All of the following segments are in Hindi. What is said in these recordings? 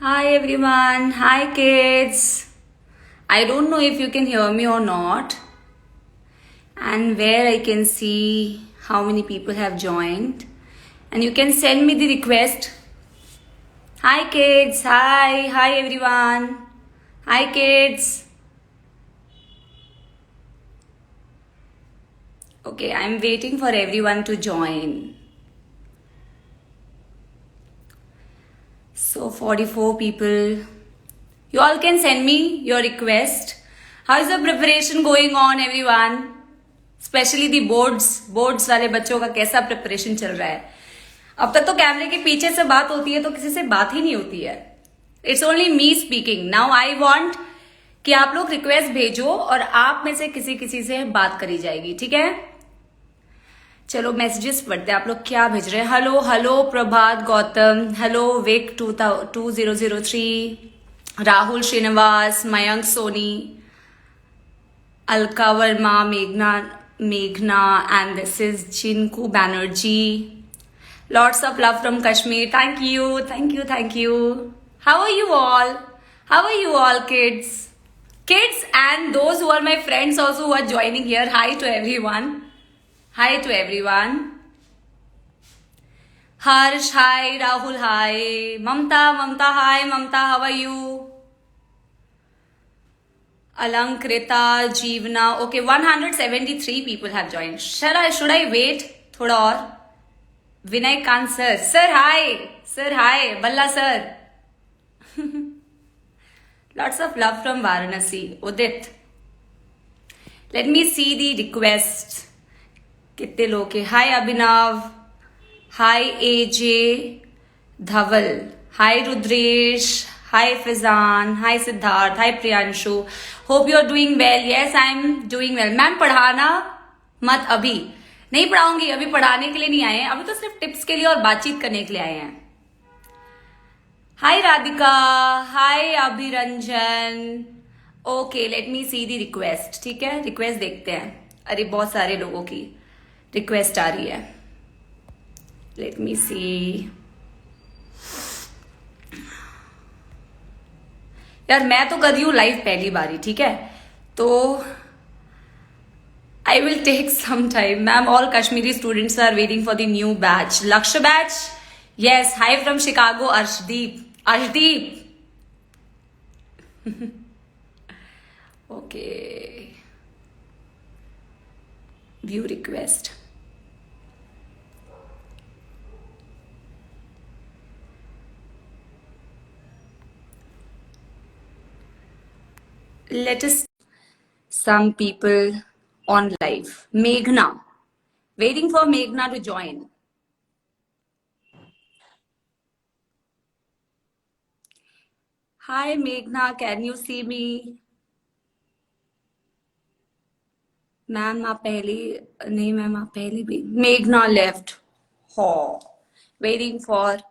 Hi everyone. Hi kids. I don't know if you can hear me or not, and where I can see how many people have joined. And you can send me the request. Hi kids. Hi. Hi everyone. Hi kids. Okay, I'm waiting for everyone to join. So 44 people. You all can send me your request. How is the preparation going on everyone? Specially the boards वाले बच्चों का कैसा प्रिपरेशन चल रहा है? अब तक तो कैमरे के पीछे से बात होती है तो किसी से बात ही नहीं होती है. It's only me speaking. Now I want कि आप लोग रिक्वेस्ट भेजो और आप में से किसी किसी से बात करी जाएगी. ठीक है, चलो मैसेजेस पढ़ते हैं. आप लोग क्या भेज रहे हैं? हेलो हेलो प्रभात गौतम, हेलो विक 2003, राहुल श्रीनिवास, मयंक सोनी, अलका वर्मा, मेघना, and this is Chinku Banerjee. Lots of love from Kashmir. Thank you, thank you, thank you. How are you all? How are you all, kids? Kids and those who are my friends also who are joining here. Hi to everyone. Hi to everyone. Harsh, hi. Rahul, hi. Mamta, hi. Mamta, how are you? Alankrita, Jeevna. Okay, 173 people have joined. Should I wait? थोड़ा और. Vinay Khan sir. Sir, hi. Sir, hi. Balla sir. Lots of love from Varanasi. Udit. Let me see the requests. कितने लोग हैं? Hi Abhinav. Hi AJ Dhaval. Hi Rudresh. Hi Fizan. Hi Siddharth. Hi Priyanshu. Hope you are doing well. Yes, I am doing well. Ma'am पढ़ाना मत अभी. नहीं पढ़ाऊंगी, अभी पढ़ाने के लिए नहीं आए हैं, अभी तो सिर्फ टिप्स के लिए और बातचीत करने के लिए आए हैं. Hi Radhika. Hi Abhiranjan. Okay, let me see the request. ठीक है, रिक्वेस्ट देखते हैं. अरे बहुत सारे लोगों की रिक्वेस्ट आ रही है. लेट मी सी. यार मैं तो कर रही हूँ लाइव पहली बारी. ठीक है, तो I will take some time. Ma'am, all Kashmiri students are waiting for the new batch. Lakshya batch? Yes. Hi from Chicago, Arshdeep. Arshdeep. Okay. View request. Let us some people on live. Meghna. Waiting for Meghna to join. Hi Meghna, can you see me? Ma'am आप पहली नहीं, मैम आप पहली भी. मेघना लेफ्ट. हो waiting for.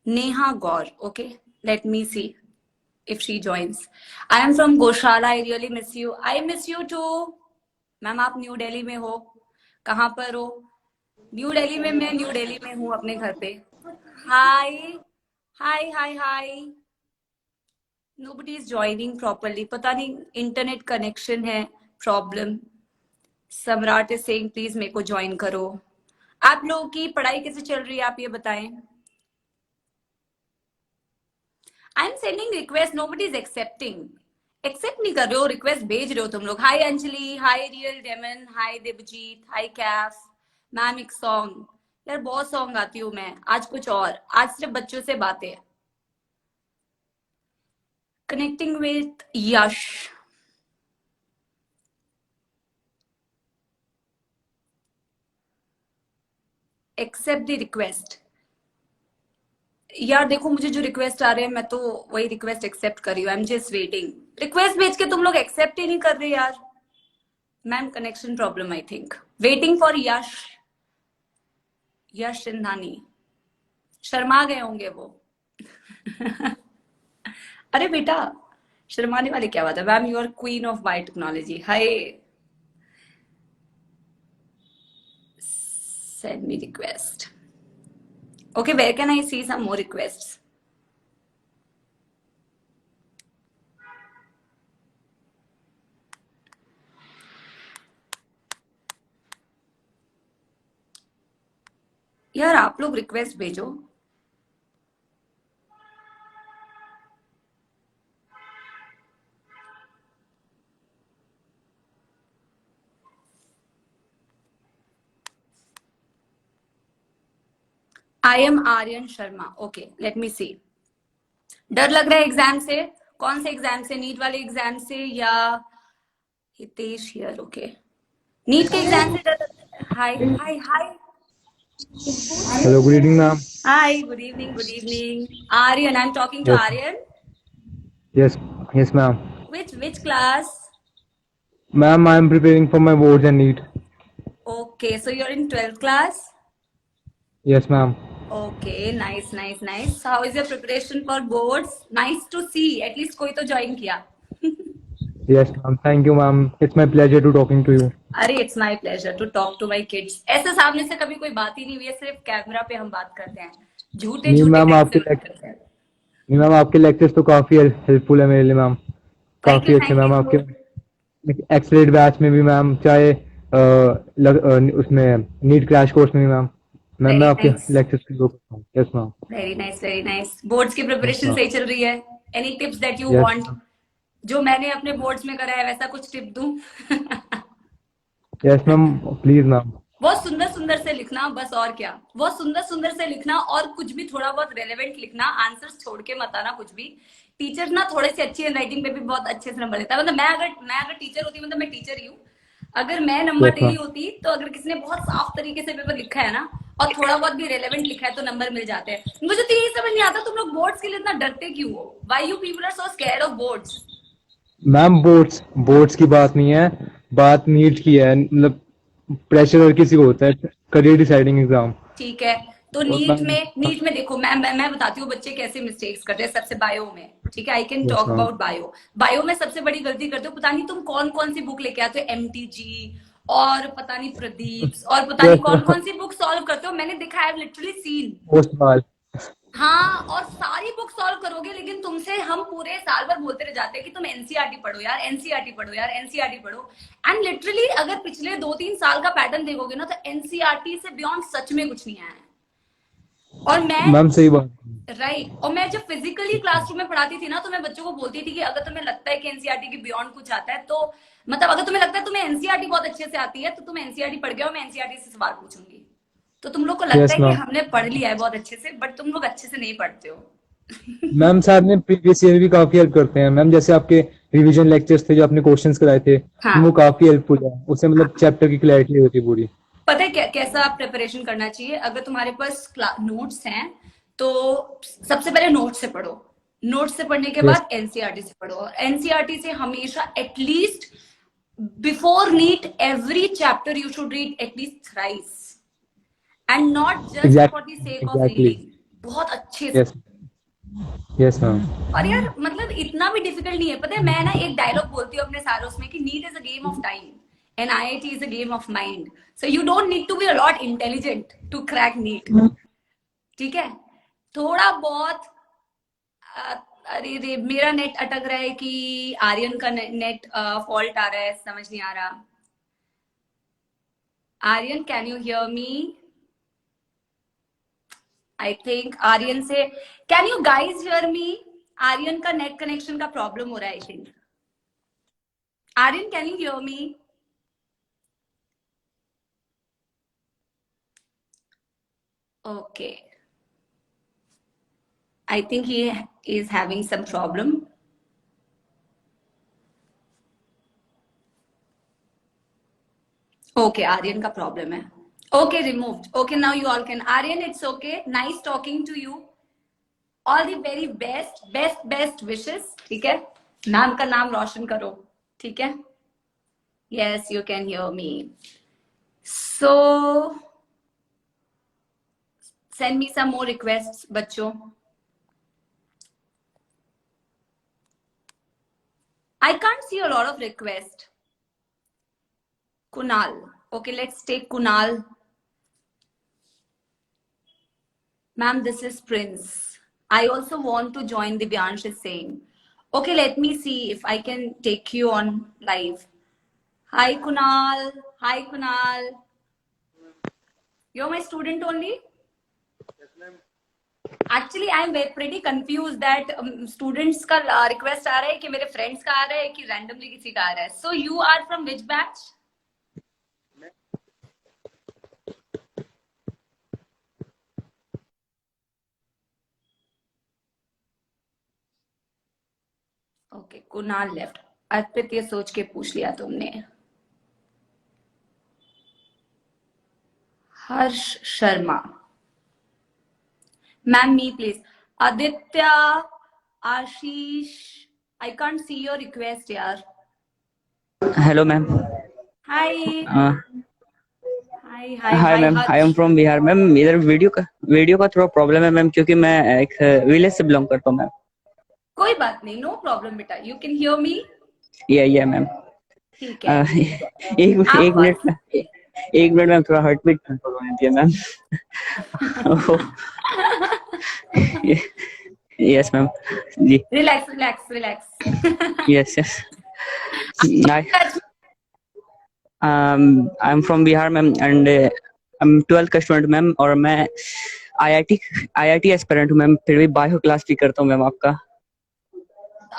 Neha Gaur. Okay, let me see if she joins. I am from Goshala. I really miss you. I miss you too. Ma'am आप न्यू दिल्ली में हो? कहाँ पर हो? न्यू दिल्ली में. मैं न्यू दिल्ली में हूँ अपने घर पे. हाय hi hi hi. Nobody is joining properly. पता नहीं इंटरनेट कनेक्शन है प्रॉब्लम. सम्राट इज सेइंग प्लीज मेरे को ज्वाइन करो. आप लोगों की पढ़ाई कैसे चल रही है आप ये बताएं. I am sending request, nobody is accepting. Accept नहीं कर रहे हो, रिक्वेस्ट भेज रहे हो तुम लोग. हाय अंजलि, हाय रियल डेमन, हाय देवजीत, हाय कैफ. मैम एक सॉन्ग. यार बहुत सॉन्ग गाती हूँ मैं. आज कुछ और, आज सिर्फ बच्चों से बातें. Connecting with Yash. Accept the request. यार देखो मुझे जो रिक्वेस्ट आ रहे हैं मैं तो वही रिक्वेस्ट एक्सेप्ट कर रही हूँ. I am just waiting. Request भेज के तुम लोग एक्सेप्ट ही नहीं कर रहे यार. Ma'am connection problem I think. Waiting for Yash. Yash Sindhani. शर्मा गए होंगे वो. अरे बेटा शर्माने वाली क्या बात है. Ma'am you are queen of biotechnology. Hi send me request. Okay, where can I see some more requests? यार आप लोग रिक्वेस्ट भेजो. I am Aryan Sharma. Okay, let me see. डर लग रहा है एग्जाम से? कौन से एग्जाम से? नीट वाले एग्जाम से या हितेश हियर? ओके, नीट के एग्जाम से डर. हाय hi hi. Hello, good evening, ma'am. Hi, good evening, good evening. Aryan, I'm talking to Yes, Aryan. yes, yes, ma'am. Which class? Ma'am, I am preparing for my boards and NEET. Okay, so you're in 12th class? Yes, ma'am. Okay, nice, nice, nice. How is your preparation for boards? Nice to see. At least कोई तो join किया. Yes, ma'am. Thank you, ma'am. It's my pleasure to talking to you. अरे it's my pleasure to talk to my kids. ऐसे सामने से कभी कोई बात ही नहीं हुई है, सिर्फ कैमरा पे हम बात करते हैं. झूठे नहीं झूठे मैम ढंग से आपके बात करते हैं. नहीं मैम आपके लेक्चर्स तो काफी हेल्पफुल है मेरे लिए मैम. थैंक यू, काफी अच्छे थैंक मैम यू. आपके एक्सेलेरेट बैच में भी मैम, चाहे उसमें नीट क्रैश कोर्स में भी मैम. मैम मैं वेरी आपके नाइस, लेक्चर्स की वो करता हूँ. Yes ma'am. Very nice, very nice. Boards की यस प्रिपरेशन मैम. सही चल रही है? Any tips that you yes want? Ma'am. जो मैंने अपने बोर्ड्स में करा है वैसा कुछ टिप दूं? Yes ma'am, please ma'am. बहुत सुंदर सुंदर से लिखना, बस. और क्या? बहुत सुंदर सुंदर से लिखना, और कुछ भी थोड़ा बहुत रेलेवेंट लिखना. आंसर्स छोड़ के मत आना कुछ भी. टीचर ना थोड़े से अच्छी राइटिंग पे भी बहुत अच्छे से नंबर देता है. मतलब मैं अगर टीचर होती, मतलब मैं टीचर ही हूँ. अगर मैं नंबर यस दे रही मैम. होती, तो अगर किसी ने बहुत साफ तरीके से पेपर लिखा है ना, और थोड़ा बहुत भी रेलेवेंट लिखा है, तो नंबर मिल जाते हैं. मुझे तो यही समझ नहीं आता, तुम लोग बोर्ड्स के लिए इतना डरते क्यों हो? Why you people are so scared of boards? Ma'am boards boards की बात नहीं है, बात नीट की है. मतलब प्रेशर हर किसी को होता है, करियर डिसाइडिंग एग्जाम. ठीक है. तो और नीट मैम. में, नीट में देखो, मैं बताती हूँ बच्चे कैसे मिस्टेक्स करते हैं. सबसे बायो में, ठीक है, I can yes talk ma'am. About bio. Bio में सबसे बड़ी गलती करते हो, पता नहीं तुम कौन कौन सी बुक लेके आते हो, एमटीजी और पता नहीं प्रदीप और पता नहीं यस कौन मैम. कौन सी बुक सॉल्व करते हो. मैंने देखा है, लिटरली सीन. पोस्ट बाल. हाँ, और सारी बुक सॉल्व करोगे, लेकिन तुमसे हम पूरे साल भर बोलते रह जाते हैं कि तुम एनसीईआरटी पढ़ो यार, एनसीईआरटी पढ़ो यार, एनसीईआरटी पढ़ो. एंड लिटरली अगर पिछले 2-3 साल का पैटर्न देखोगे ना, तो एनसीईआरटी से बियॉन्ड सच में कुछ नहीं आया है. और मैं, मैम सही बात. राइट, और मैं जब फिजिकली क्लासरूम में पढ़ाती थी ना, तो मैं बच्चों को बोलती थी कि अगर तुम्हें लगता है कि एनसीईआरटी के बियॉन्ड कुछ आता है, तो मतलब अगर तुम्हें लगता है तुम्हें एनसीईआरटी बहुत अच्छे से आती है, तो तुम एनसीईआरटी पढ़ गए हो, मैं एनसीईआरटी से सवाल पूछूंगी. तो तुम लोग को लगता यस है कि मैम. हमने पढ़ लिया है बहुत अच्छे से, बट तुम लोग अच्छे से नहीं पढ़ते हो. मैम साहब ने प्रीवियस ईयर भी काफी हेल्प करते हैं मैम. जैसे आपके रिवीजन लेक्चर्स थे जो आपने क्वेश्चंस कराए थे, वो हाँ, काफी हेल्पफुल है. उससे मतलब चैप्टर की क्लैरिटी होती है पूरी. पता है कैसा प्रिपरेशन करना चाहिए? अगर तुम्हारे पास नोट्स हैं, तो सबसे पहले नोट्स से पढ़ो. नोट्स से पढ़ने के यस. बाद एनसीईआरटी से पढ़ो. और एनसीईआरटी से हमेशा at least before NEET, every chapter you should read at least thrice, and not just for the exactly sake of exactly. reading. बहुत अच्छे से. यस. Yes ma'am. और यार मतलब इतना भी डिफिकल्ट नहीं है. पता है, मैं ना एक डायलॉग बोलती हूँ अपने सारों में कि NEET is a game of time and IIT is a game of mind. So you don't need to be a lot intelligent to crack NEET. ठीक है? थोड़ा बहुत. अरे रे, मेरा नेट अटक रहा है कि आर्यन का नेट फॉल्ट आ रहा है, समझ नहीं आ रहा. Aryan, can you hear me? I think Aryan से, can you guys hear me? Aryan का नेट कनेक्शन का प्रॉब्लम हो रहा है, I think. Aryan, can you hear me? Okay, I think he is having some problem. Okay, Aryan का प्रॉब्लम है. Okay, removed. Okay, now you all can. Aryan, it's okay. Nice talking to you. All the very best, best best wishes. ठीक है? मैम का नाम रोशन करो. ठीक है? Yes, you can hear me. So send me some more request बच्चों. I can't see a lot of requests. Kunal. Okay, let's take Kunal. Ma'am, this is Prince. I also want to join, Divyansh is saying. Okay, let me see if I can take you on live. Hi, Kunal. Hi, Kunal. You're my student only? Actually, I'm pretty confused that students का request आ रहा है कि मेरे friends का आ रहा है कि randomly किसी का आ रहा है. So you are from which batch? Okay, Kunal left. अर्पित ये सोच के पूछ लिया तुमने. हर्ष Sharma. Ma'am, me please. Aditya, Ashish, I can't see your request, yaar. Hello ma'am. Hi. हाँ. Hi, hi ma'am, I M Harsh. From Bihar ma'am. इधर वीडियो का थोड़ा प्रॉब्लम है मैम, क्योंकि मैं एक विलेज से बिलोंग करता हूँ मैम. कोई बात नहीं, no problem बेटा. You can hear me? ये मैम. ठीक है. एक आप मिनट मैम, थोड़ा हार्ट बीट कंट्रोल होने दिया मैम. Yes ma'am. जी. Relax. Yes. I am from Bihar ma'am and I am 12th का स्टूडेंट मैम, और मैं आईआईटी एस्पिरेंट हूँ मैम. फिर भी बायो क्लास भी करता हूँ मैम आपका.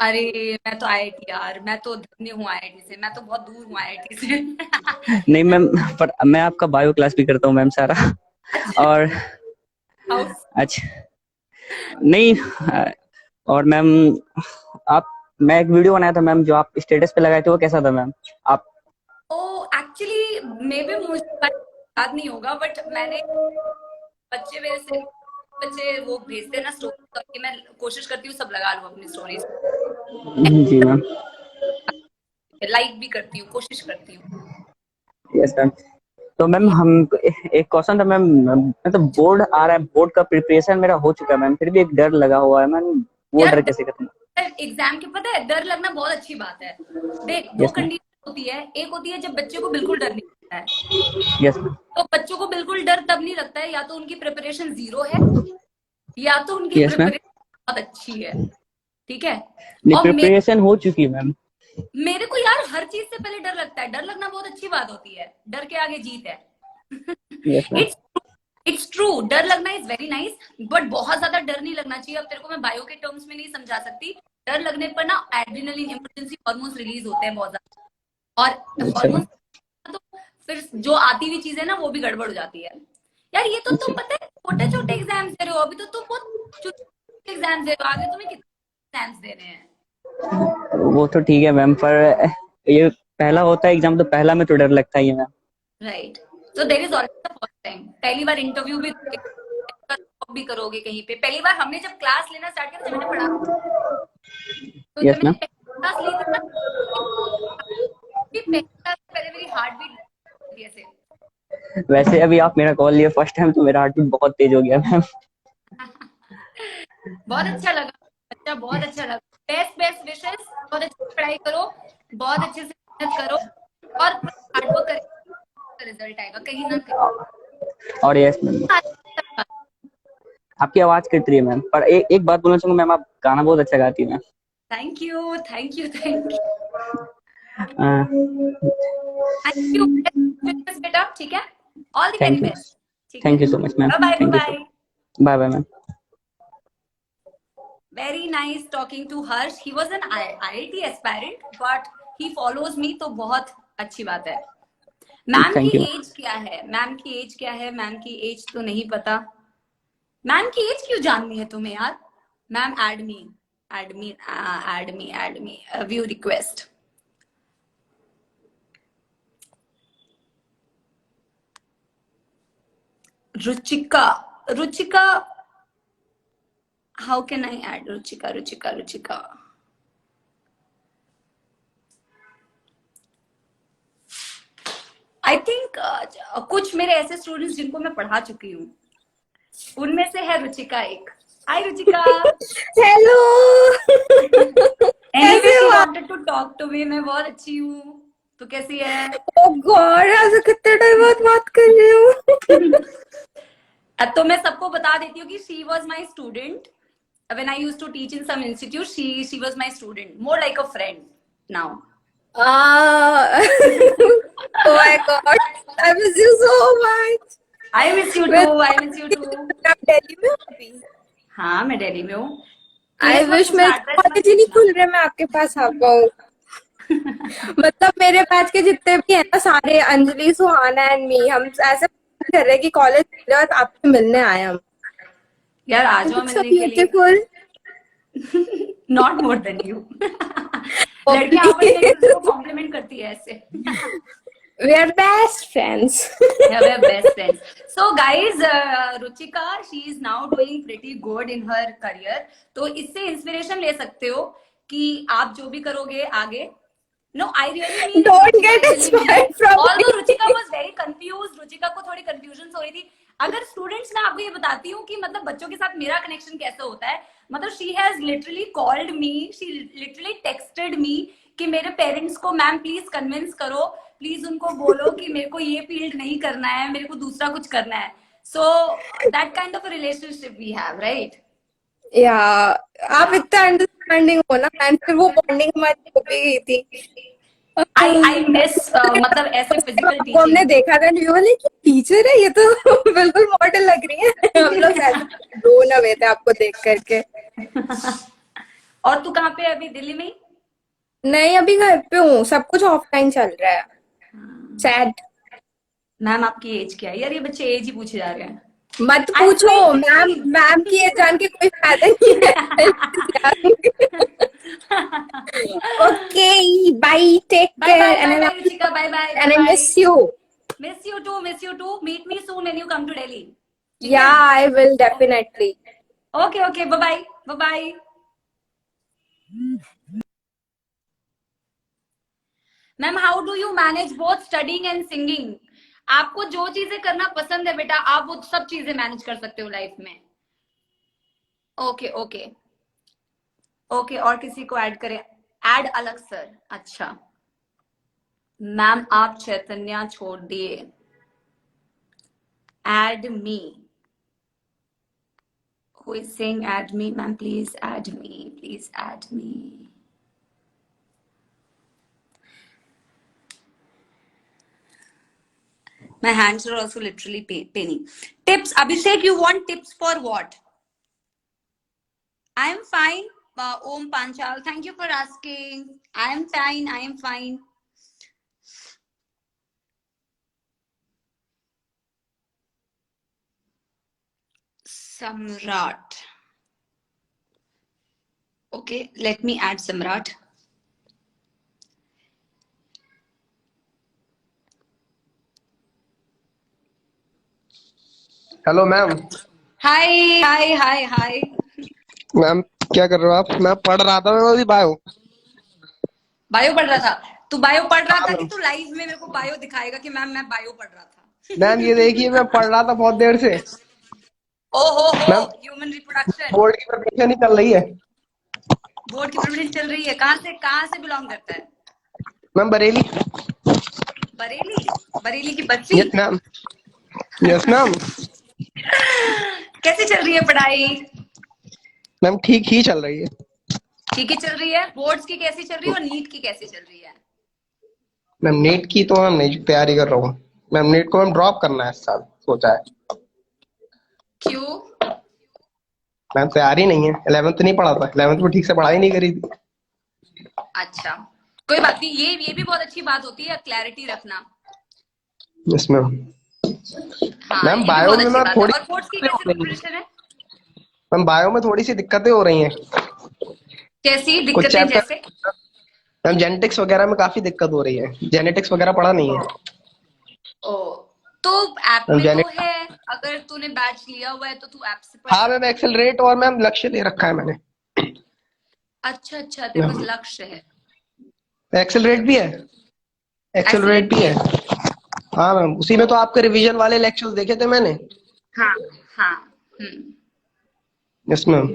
अरे मैं तो आईआईटी यार, मैं तो धन्य हूँ आईआईटी से, मैं तो बहुत दूर हूँ आईआईटी से. नहीं मैम, पर मैं आपका बायो क्लास भी करता हूँ मैम सारा. और अच्छा नहीं. और मैम मैं एक वीडियो बनाया था मैम, जो आप स्टेटस पे लगाए थे, वो कैसा था मैम? आप एक्चुअली मे भी मुझे याद नहीं होगा, बट मैंने बच्चे वो भेजते हैं ना स्टोरी, करके मैं कोशिश करती हूँ सब लगा लूँ अपनी स्टोरीज. जी मैम. लाइक भी करती हूँ, कोशिश करती हूँ. Yes ma'am. तो मैम हम एक क्वेश्चन था मैम. मतलब बोर्ड आ रहा है, बोर्ड का प्रिपरेशन मेरा हो चुका है मैम, फिर भी एक डर लगा हुआ है मैम. वो डर कैसे खत्म? एग्जाम के पता है डर लगना बहुत अच्छी बात है. देख, दो यस मैम. कंडीशन होती है. एक होती है जब बच्चे को बिल्कुल डर नहीं लगता है. Yes ma'am. तो बच्चों को बिल्कुल डर तब नहीं लगता है या तो उनकी प्रिपरेशन जीरो है या तो उनकी यस मैम. प्रिपरेशन बहुत अच्छी है. ठीक है. नहीं, और प्रिपरेशन हो चुकी है मैम. मेरे को यार हर चीज से पहले डर लगता है. डर लगना बहुत अच्छी बात होती है. डर के आगे जीत है. Yes ma'am. It's true. डर लगना इज वेरी नाइस, बट बहुत ज्यादा डर नहीं लगना चाहिए. अब तेरे को मैं बायो के टर्म्स में नहीं समझा सकती. डर लगने पर ना एड्रेनलिन, इमरजेंसी हार्मोन्स रिलीज होते हैं बहुत ज्यादा. और हार्मोन्स तो फिर जो आती हुई चीजें ना वो भी गड़बड़ हो जाती है. यार ये तो तुम पता है छोटे छोटे एग्जाम्स दे रहे हो. अभी तो तुम बहुत एग्जाम्स दे रहे हो. आगे तुम्हें कितने एग्जाम्स देने हैं? वो तो ठीक है मैम, पर ये पहला होता है एग्जाम, तो पहला में तो डर लगता ही है ma'am. Right. So there is always the first time. पहली बार इंटरव्यू भी करोगे कहीं पे. पहली बार हमने जब क्लास लेना स्टार्ट किया, जब मैंने पढ़ा तो जब मैंने क्लास ली थी ना, पहले मेरी हार्ट बीट ऐसे. वैसे अभी आप मेरा कॉल लिए फर्स्ट टाइम, तो मेरा हार्ट बीट बहुत तेज हो गया मैम. बहुत अच्छा लगा बच्चा, बहुत अच्छा लगा. Best wishes. बहुत अच्छी पढ़ाई करो, बहुत अच्छे से मेहनत करो और हार्डवर्क करें, रिजल्ट आएगा कहीं ना कहीं. और यस मैम, आपकी आवाज कट रही है मैम, पर एक बात बोलना चाहूंगा मैम, आप गाना बहुत अच्छा गाती है मैम. Thank you. बेटा ठीक है. All the very best. Thank you so much ma'am. Bye. Bye ma'am. Very nice talking to Harsh. He was an IIT aspirant, but he follows me, तो बहुत अच्छी बात है. मैम की एज क्या है? मैम की एज तो नहीं पता. मैम की एज क्यों जाननी है तुम्हें यार? Ma'am add me. View request. Ruchika. How can I add Ruchika? I think कुछ मेरे ऐसे स्टूडेंट्स जिनको मैं पढ़ा चुकी हूँ, उनमें से है रुचिका एक. Hi Ruchika. Hello. Anyway, she wanted to talk to me. मैं बहुत अच्छी हूँ. तू कैसी है? ओह गॉड, आज कितने टाइम बाद बात कर रही हूँ. तो मैं सबको बता देती हूँ कि she was my student when I used to teach in some institute. She was my student, more like a friend now. Ah, oh my God, I miss you so much. I miss you मैं too. I miss you too. आप दिल्ली में हो अभी? हाँ मैं दिल्ली में हूँ. तू I इस वक्त wish कुछ मेरे एड्रेस मत कॉलेज ही नहीं पूछना. खुल रहे, मैं आपके पास आ पाऊँ. मतलब मेरे बैच के जितने भी हैं ना सारे, अंजलि, सुहाना एंड मी, हम ऐसे कर रहे हैं कि कॉलेज खुल रहा है तो आपसे मिलने आए हम. यार आ You जाओ look so मिलने के लिए. beautiful. Not more than you. Oh, लड़कियां आपस में एक दूसरे please. को कॉम्प्लीमेंट करती है ऐसे. We are best friends. Yeah, we are best friends. So guys, Ruchika, she is now doing pretty good in her career. तो इससे इंस्पिरेशन ले सकते हो कि आप जो भी करोगे आगे. No, I really mean it, Don't Ruchika. get I really mean inspired it. from Although me. Ruchika was very confused, Ruchika को थोड़ी confusion हो रही थी. अगर स्टूडेंट्स, मैं आपको ये बताती हूँ कि मतलब बच्चों के साथ मेरा कनेक्शन कैसे होता है. मतलब she has literally called me, she literally texted me कि मेरे पेरेंट्स को मैम प्लीज कन्विंस करो, प्लीज उनको बोलो कि मेरे को ये फील्ड नहीं करना है, मेरे को दूसरा कुछ करना है. So that kind of relationship we have, right? Yeah, आप इतना अंडरस्टैंडिंग हो ना, एंड फिर वो बॉन्डिंग हमारी हो भी गई थी. आई मिस मतलब ऐसे फिजिकल आपको हमने टीचिंग. देखा था, नहीं बोले कि टीचर है ये तो. बिल्कुल मॉडल लग रही है. हम लोग ऐसे blown away थे आपको देख करके. और तू कहाँ पे है अभी? दिल्ली में ही? नहीं, अभी घर पे हूँ, सब कुछ ऑफलाइन चल रहा है. सैड. मैम आपकी एज क्या है? यार ये बच्चे एज ही पूछे जा रहे हैं. मत आई एम पूछो, मैम 23. मैम की ये जान के कोई फायदा नहीं है. Okay, bye, take bye care, bye and bye I bye love Ruchika, bye bye you bye and I bye. Miss you. Miss you too, miss you too. Meet me soon when you come to Delhi. ठीक या, है? I will definitely. Okay okay, bye bye bye bye. Ma'am how do you manage both studying and singing? आपको जो चीजें करना पसंद है बेटा, आप वो सब चीजें मैनेज कर सकते हो लाइफ में. Okay okay okay. और किसी को ऐड करें? ऐड अलग सर. अच्छा मैम आप चैतन्या छोड़ दिए. Add me. Who is saying add me? Ma'am please add me, please add me. My hands are also literally paining. Tips, Abhishek, you want tips for what? I am fine. Om Panchal, thank you for asking. I am fine. I am fine. Samrat. Okay, let me add Samrat. Hello ma'am. Hi, hi, hi, hi. Ma'am क्या कर रहे हो आप? मैं पढ़ रहा था, मैं अभी बायो. बायो पढ़ रहा था? तू बायो पढ़ रहा हाँ था कि मैम. तू लाइव में मेरे को बायो दिखाएगा कि मैम मैं बायो पढ़ रहा था? मैम ये देखिए, मैं पढ़ रहा था बहुत देर से. ओ हो, मैम ह्यूमन रिप्रोडक्शन. बोर्ड की प्रिपरेशन ही चल रही है. बोर्ड की प्रिपरेशन चल रही है. कहाँ से बिलोंग करता है? मैम बरेली. बरेली? बरेली की बच्ची. Yes ma'am. Yes ma'am. कैसे चल रही है पढ़ाई? मैम ठीक ही चल रही है. ठीक ही चल रही है. बोर्ड्स की कैसी चल रही है और नीट की कैसी चल रही है? मैम नीट की तो मैम नहीं तैयारी कर रहा हूँ. मैम नीट को मैम ड्रॉप करना है इस साल, सोचा है. क्यों? मैम तैयारी नहीं है. 11th नहीं पढ़ा था, 11th में ठीक से पढ़ाई नहीं करी थी. अच्छा कोई बात नहीं. ये भी बहुत अच्छी बात होती है, क्लैरिटी रखना. Yes ma'am. हाँ मैम ये भी बायो बहुत में अच्छी मैं बात है. थोड़ी और बोर्ड्स की दिक्कतें हो कैसी रही हैं. प्रिपरेशन है? मैम बायो में थोड़ी सी दिक्कतें हो रही हैं. कैसी कुछ दिक्कतें चैप्टर, जैसे? मैम जेनेटिक्स वगैरह में काफी दिक्कत हो रही है. जेनेटिक्स वगैरह पढ़ा नहीं है. ओ तो ऐप मैम में तो जेनेटिक्स. है. अगर तूने बैच लिया हुआ है तो तू ऐप से पढ़ हाँ मैम सकता है. एक्सेलरेट और मैम लक्ष्य ले रखा है मैंने. अच्छा अच्छा, तेरे पास लक्ष्य है. एक्सेलरेट भी है. एक्सेलरेट भी है. हाँ मैम उसी में तो आपके रिवीजन वाले लेक्चर्स देखे थे मैंने. हाँ हाँ. Yes ma'am.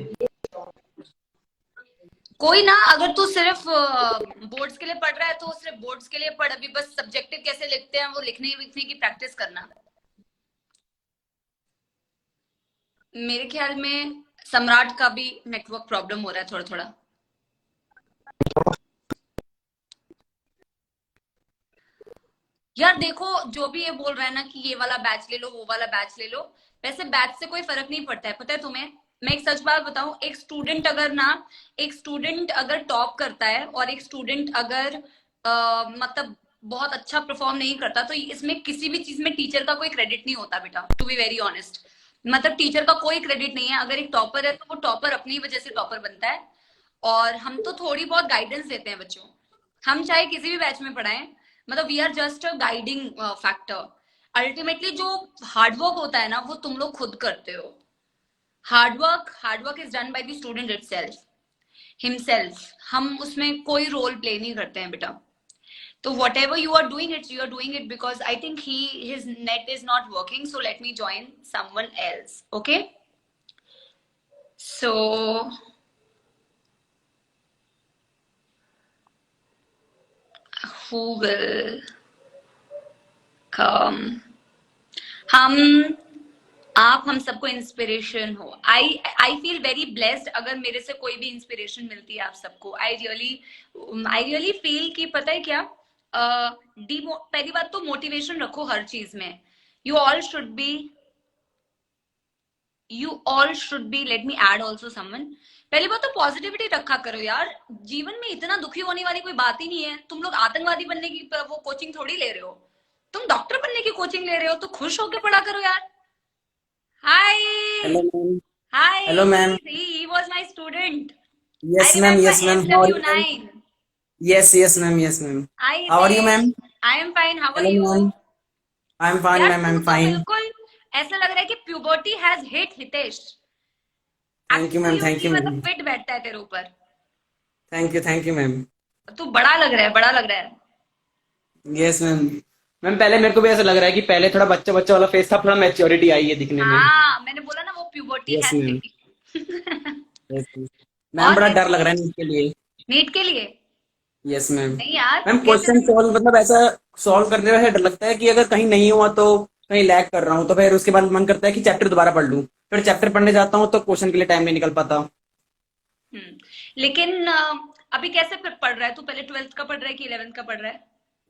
कोई ना, अगर तू सिर्फ बोर्ड्स के लिए पढ़ रहा है तो सिर्फ बोर्ड्स के लिए पढ़. अभी बस सब्जेक्टिव कैसे लिखते हैं वो लिखने की प्रैक्टिस करना. मेरे ख्याल में सम्राट का भी नेटवर्क प्रॉब्लम हो रहा है थोड़ा थोड़ा। यार देखो, जो भी ये बोल रहा है ना कि ये वाला बैच ले लो, वो वाला बैच ले लो, वैसे बैच से कोई फर्क नहीं पड़ता है, पता है तुम्हें? मैं एक सच बात बताऊं, एक स्टूडेंट अगर टॉप करता है और एक स्टूडेंट अगर मतलब बहुत अच्छा परफॉर्म नहीं करता, तो इसमें किसी भी चीज में टीचर का कोई क्रेडिट नहीं होता बेटा, टू बी वेरी ऑनेस्ट। मतलब टीचर का कोई क्रेडिट नहीं है। अगर एक टॉपर है तो वो टॉपर अपनी वजह से टॉपर बनता है, और हम तो थोड़ी बहुत गाइडेंस देते हैं बच्चों। हम चाहे किसी भी बैच में पढ़ाएं, मतलब we are just a guiding factor. Ultimately जो हार्डवर्क होता है ना, वो तुम लोग खुद करते हो। Hard work is done by the student itself, himself. हम उसमें कोई रोल प्ले नहीं करते हैं बेटा। तो whatever you are doing it, you are doing it because I think his net is not working, so let me join someone else, okay? So who will come? आप हम सबको इंस्पिरेशन हो। आई फील वेरी ब्लेस्ड अगर मेरे से कोई भी इंस्पिरेशन मिलती है आप सबको। आई रियली फील कि पता है क्या, पहली बात तो मोटिवेशन रखो हर चीज में। You all should be let me add also someone. पहली बात तो पॉजिटिविटी रखा करो यार। जीवन में इतना दुखी होने वाली कोई बात ही नहीं है। तुम लोग आतंकवादी बनने की वो कोचिंग थोड़ी ले रहे हो, तुम डॉक्टर बनने की कोचिंग ले रहे हो, तो खुश होकर पढ़ा करो यार। हाय Hello, ma'am. Hi, Hello, ma'am. he was my student. I Yes, ma'am. remember Yes, ma'am. How are you, ma'am? SW9. Yes, yes, ma'am. Yes, ma'am. Hi How are you, ma'am? I am fine, how are Hello, you? ma'am. I'm fine, यार ma'am. तू I'm तो fine. बिल्कुल ऐसा लग रहा है कि puberty has hit Hitesh. Thank you, ma'am. Thank Absolutely, you, मतलब ma'am. फिट बैठता है तेरे ऊपर। Thank you, ma'am. तू बड़ा लग रहा है, बड़ा लग रहा है। Yes, ma'am. मैम पहले मेरे को भी ऐसा लग रहा है कि पहले थोड़ा बच्चा बच्चा वाला फेस था, थोड़ा मैच्योरिटी आई है दिखने में। हाँ, मैंने बोला ना वो puberty Yes, has ma'am. Hit. Yes, ma'am. Ma'am और बड़ा डर कैसे लग रहा है नीट के लिए। नीट के लिए? Yes ma'am. नहीं यार, मैम कैसे क्वेश्चन सॉल्व मतलब ऐसा सॉल्व करने में डर लगता है कि अगर कहीं नहीं हुआ तो कहीं लैग कर रहा हूँ, तो फिर उसके बाद मन करता है कि चैप्टर दोबारा पढ़ लूँ। फिर चैप्टर पढ़ने जाता हूँ तो क्वेश्चन के लिए टाइम नहीं निकल पाता। लेकिन अभी कैसे पढ़ रहा है तू? पहले 12th का पढ़ रहा है कि 11th का पढ़ रहा है?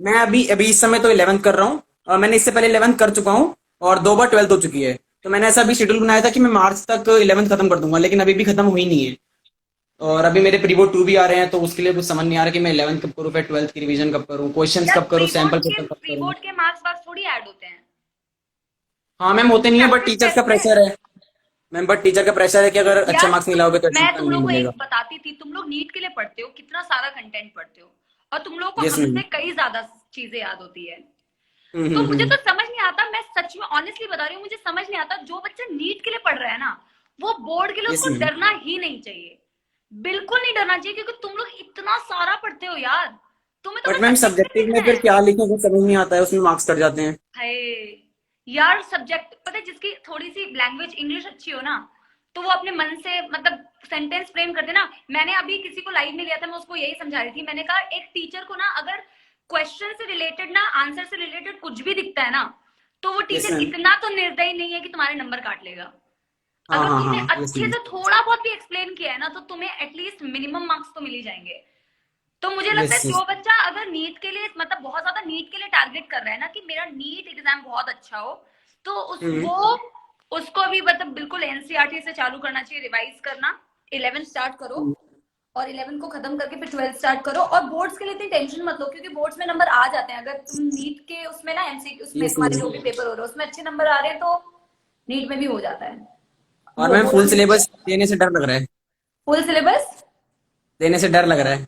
मैं अभी अभी इस समय तो 11th कर रहा हूँ, और मैंने इससे पहले 11th कर चुका हूँ और 2 बार 12th हो चुकी है। तो मैंने ऐसा अभी शेड्यूल बनाया था कि मैं मार्च तक 11th खत्म कर दूंगा, लेकिन अभी भी खत्म हुई नहीं है। और अभी मेरे प्री बोर्ड 2 भी आ रहे हैं, तो उसके लिए कुछ समझ नहीं आ रहा कि मैं 11th कब करूँ, फिर 12th की रिवीजन कब करूँ, क्वेश्चंस कब करूँ, सैंपल पेपर कब प्री करूँ। बोर्ड के मार्क्स वार्क्स थोड़ी ऐड होते हैं। हाँ मैम होते नहीं है, बट प्रैक्टिस टीचर्स का टेस्ट है। प्रेशर है मैम, बट टीचर का प्रेशर है कि अगर अच्छा यार मार्क्स नहीं लाओगे तो मैं एडमिशन तुम नहीं लोग को एक मिलेगा। बताती थी, तुम लोग नीट के लिए पढ़ते हो, कितना सारा कंटेंट पढ़ते हो, और तुम लोगों को यस मैम। हमसे कई ज्यादा चीजें याद होती है। तो मुझे तो समझ नहीं आता, मैं सच में ऑनेस्टली बता रही हूँ, मुझे समझ नहीं आता जो बच्चा नीट के लिए पढ़ रहा है ना, वो बोर्ड के लिए यस उसको मैम। डरना ही नहीं चाहिए। बिल्कुल नहीं डरना चाहिए, क्योंकि तुम लोग इतना सारा पढ़ते हो यार। तुम्हें तो बट बस मैम सब्जेक्ट सब्जेक्टिव में लिखना फिर है। क्या लिखें कुछ समझ नहीं आता है, उसमें मार्क्स कट जाते हैं। हाय यार, सब्जेक्ट पता है, जिसकी थोड़ी सी लैंग्वेज इंग्लिश अच्छी हो ना, तो वो अपने मन से मतलब सेंटेंस फ्रेम कर देना। मैंने अभी किसी को लाइव में लिया था, मैं उसको यही समझा रही थी। मैंने कहा एक टीचर को ना अगर क्वेश्चन से रिलेटेड ना, आंसर से रिलेटेड कुछ भी दिखता है ना, तो वो यस टीचर मैम। इतना तो निर्दयी नहीं है कि तुम्हारे नंबर काट लेगा। हाँ अगर हाँ तुमने हाँ यस अच्छे मैम। से थोड़ा बहुत भी एक्सप्लेन किया है ना, तो तुम्हें एटलीस्ट मिनिमम मार्क्स तो मिल ही जाएंगे। तो मुझे लगता यस है यस। जो बच्चा अगर नीट के लिए मतलब बहुत ज्यादा नीट के लिए टारगेट कर रहा है ना, कि मेरा नीट एग्जाम बहुत अच्छा हो, तो वो उसको भी मतलब बिल्कुल एनसीईआरटी से चालू करना चाहिए, रिवाइज करना। 11 स्टार्ट करो, और 11 को खत्म करके फिर 12 स्टार्ट करो। और बोर्ड्स के लिए इतनी टेंशन मत लो, क्योंकि बोर्ड्स में नंबर आ जाते हैं। अगर तुम नीट के उसमें ना एमसीक्यू उसमें यस तुम्हारे मैम। जो भी पेपर हो रहे हैं उसमें अच्छे नंबर आ रहे हैं, तो नीट में भी हो जाता है। और वो मैम फुल बोर्ड सिलेबस देने से डर लग रहा है। फुल सिलेबस देने से डर लग रहा है।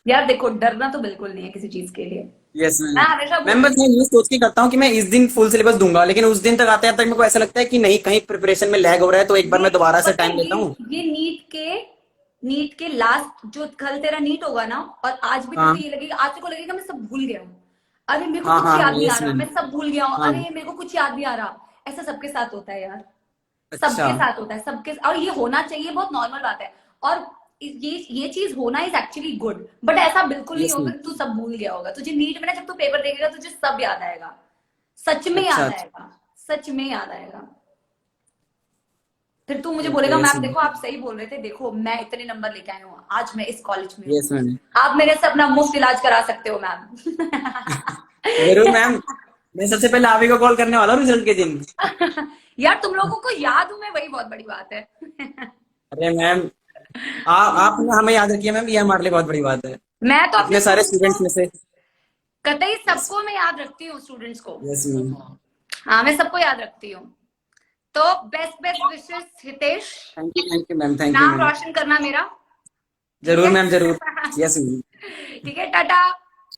यार देखो, डरना तो बिल्कुल नहीं है किसी चीज के लिए। यस मैं मैम। हमेशा मैम बोलती बस मैं ये सोच के करता हूँ कि मैं इस दिन फुल सिलेबस दूंगा, लेकिन उस दिन तक आते आते मेरे को ऐसा लगता है कि नहीं, कहीं प्रिपरेशन में लैग हो रहा है, तो एक बार ये मैं दोबारा से पता है, टाइम लेता हूँ। ये नीट के लास्ट जो कल तेरा नीट होगा ना, और आज भी तेरे को हाँ ये लगेगा, आज तेरे को लगेगा मैं सब भूल गया हूँ, अरे मेरे को हाँ कुछ हाँ याद हाँ नहीं आ यस रहा, मैम। मैं सब भूल गया हूँ, हाँ अरे मेरे को कुछ याद नहीं आ रहा। ऐसा सबके साथ होता है यार, अच्छा। सबके साथ होता है, सबके। और ये होना चाहिए, बहुत नॉर्मल बात है। और ये चीज होना इज एक्चुअली गुड, बट ऐसा बिल्कुल नहीं यस होगा मैम। कि तू सब भूल गया होगा। तुझे नीट में ना जब तू पेपर देखेगा तुझे सब याद आएगा, सच में अच्छा याद अच्छा। आएगा, सच में याद आएगा। फिर तू मुझे बोलेगा मैम देखो आप सही बोल रहे थे, देखो मैं इतने नंबर लेके आई हूँ, आज मैं इस कॉलेज में हूँ। यस मैम, आप मेरे से अपना मुफ्त इलाज करा सकते हो मैम। जरूर मैम, मैं सबसे पहले आप ही को कॉल करने वाला हूँ रिजल्ट के दिन। यार तुम लोगों को याद हूँ मैं, वही बहुत बड़ी बात है। अरे मैम, आपने हमें याद रखिए मैम, ये हमारे लिए बहुत बड़ी बात है, मैं तो अपने इतने सारे स्टूडेंट्स स्टूडेंट्स में से। को कतई सबको मैं याद रखती हूँ, स्टूडेंट्स को। यस मैम, हाँ मैं सबको याद रखती हूँ। तो best best wishes Hitesh, thank you ma'am, thank you नाम मैम, रोशन करना मेरा। जरूर मैम जरूर। यस मैम, ठीक है, tata,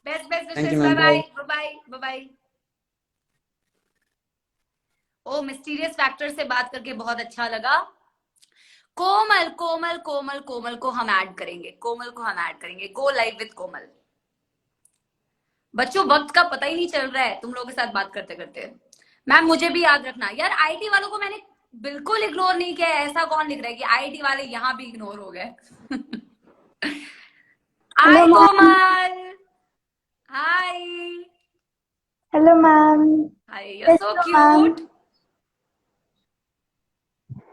best best thank wishes, you bye ma'am, bye bye. Bye bye bye bye. Oh mysterious factor से बात करके बहुत अच्छा लगा। कोमल कोमल कोमल कोमल को हम ऐड करेंगे, कोमल को हम ऐड करेंगे। गो लाइव विद कोमल। बच्चों वक्त का पता ही नहीं चल रहा है तुम लोगों के साथ बात करते करते। मैम मुझे भी याद रखना यार, आईटी वालों को मैंने बिल्कुल इग्नोर नहीं किया है। ऐसा कौन लिख रहा है कि आईटी वाले यहाँ भी इग्नोर हो गए? हाय कोमल, हाय Hello, ma'am. Hi, you Yes, so ma'am. Cute.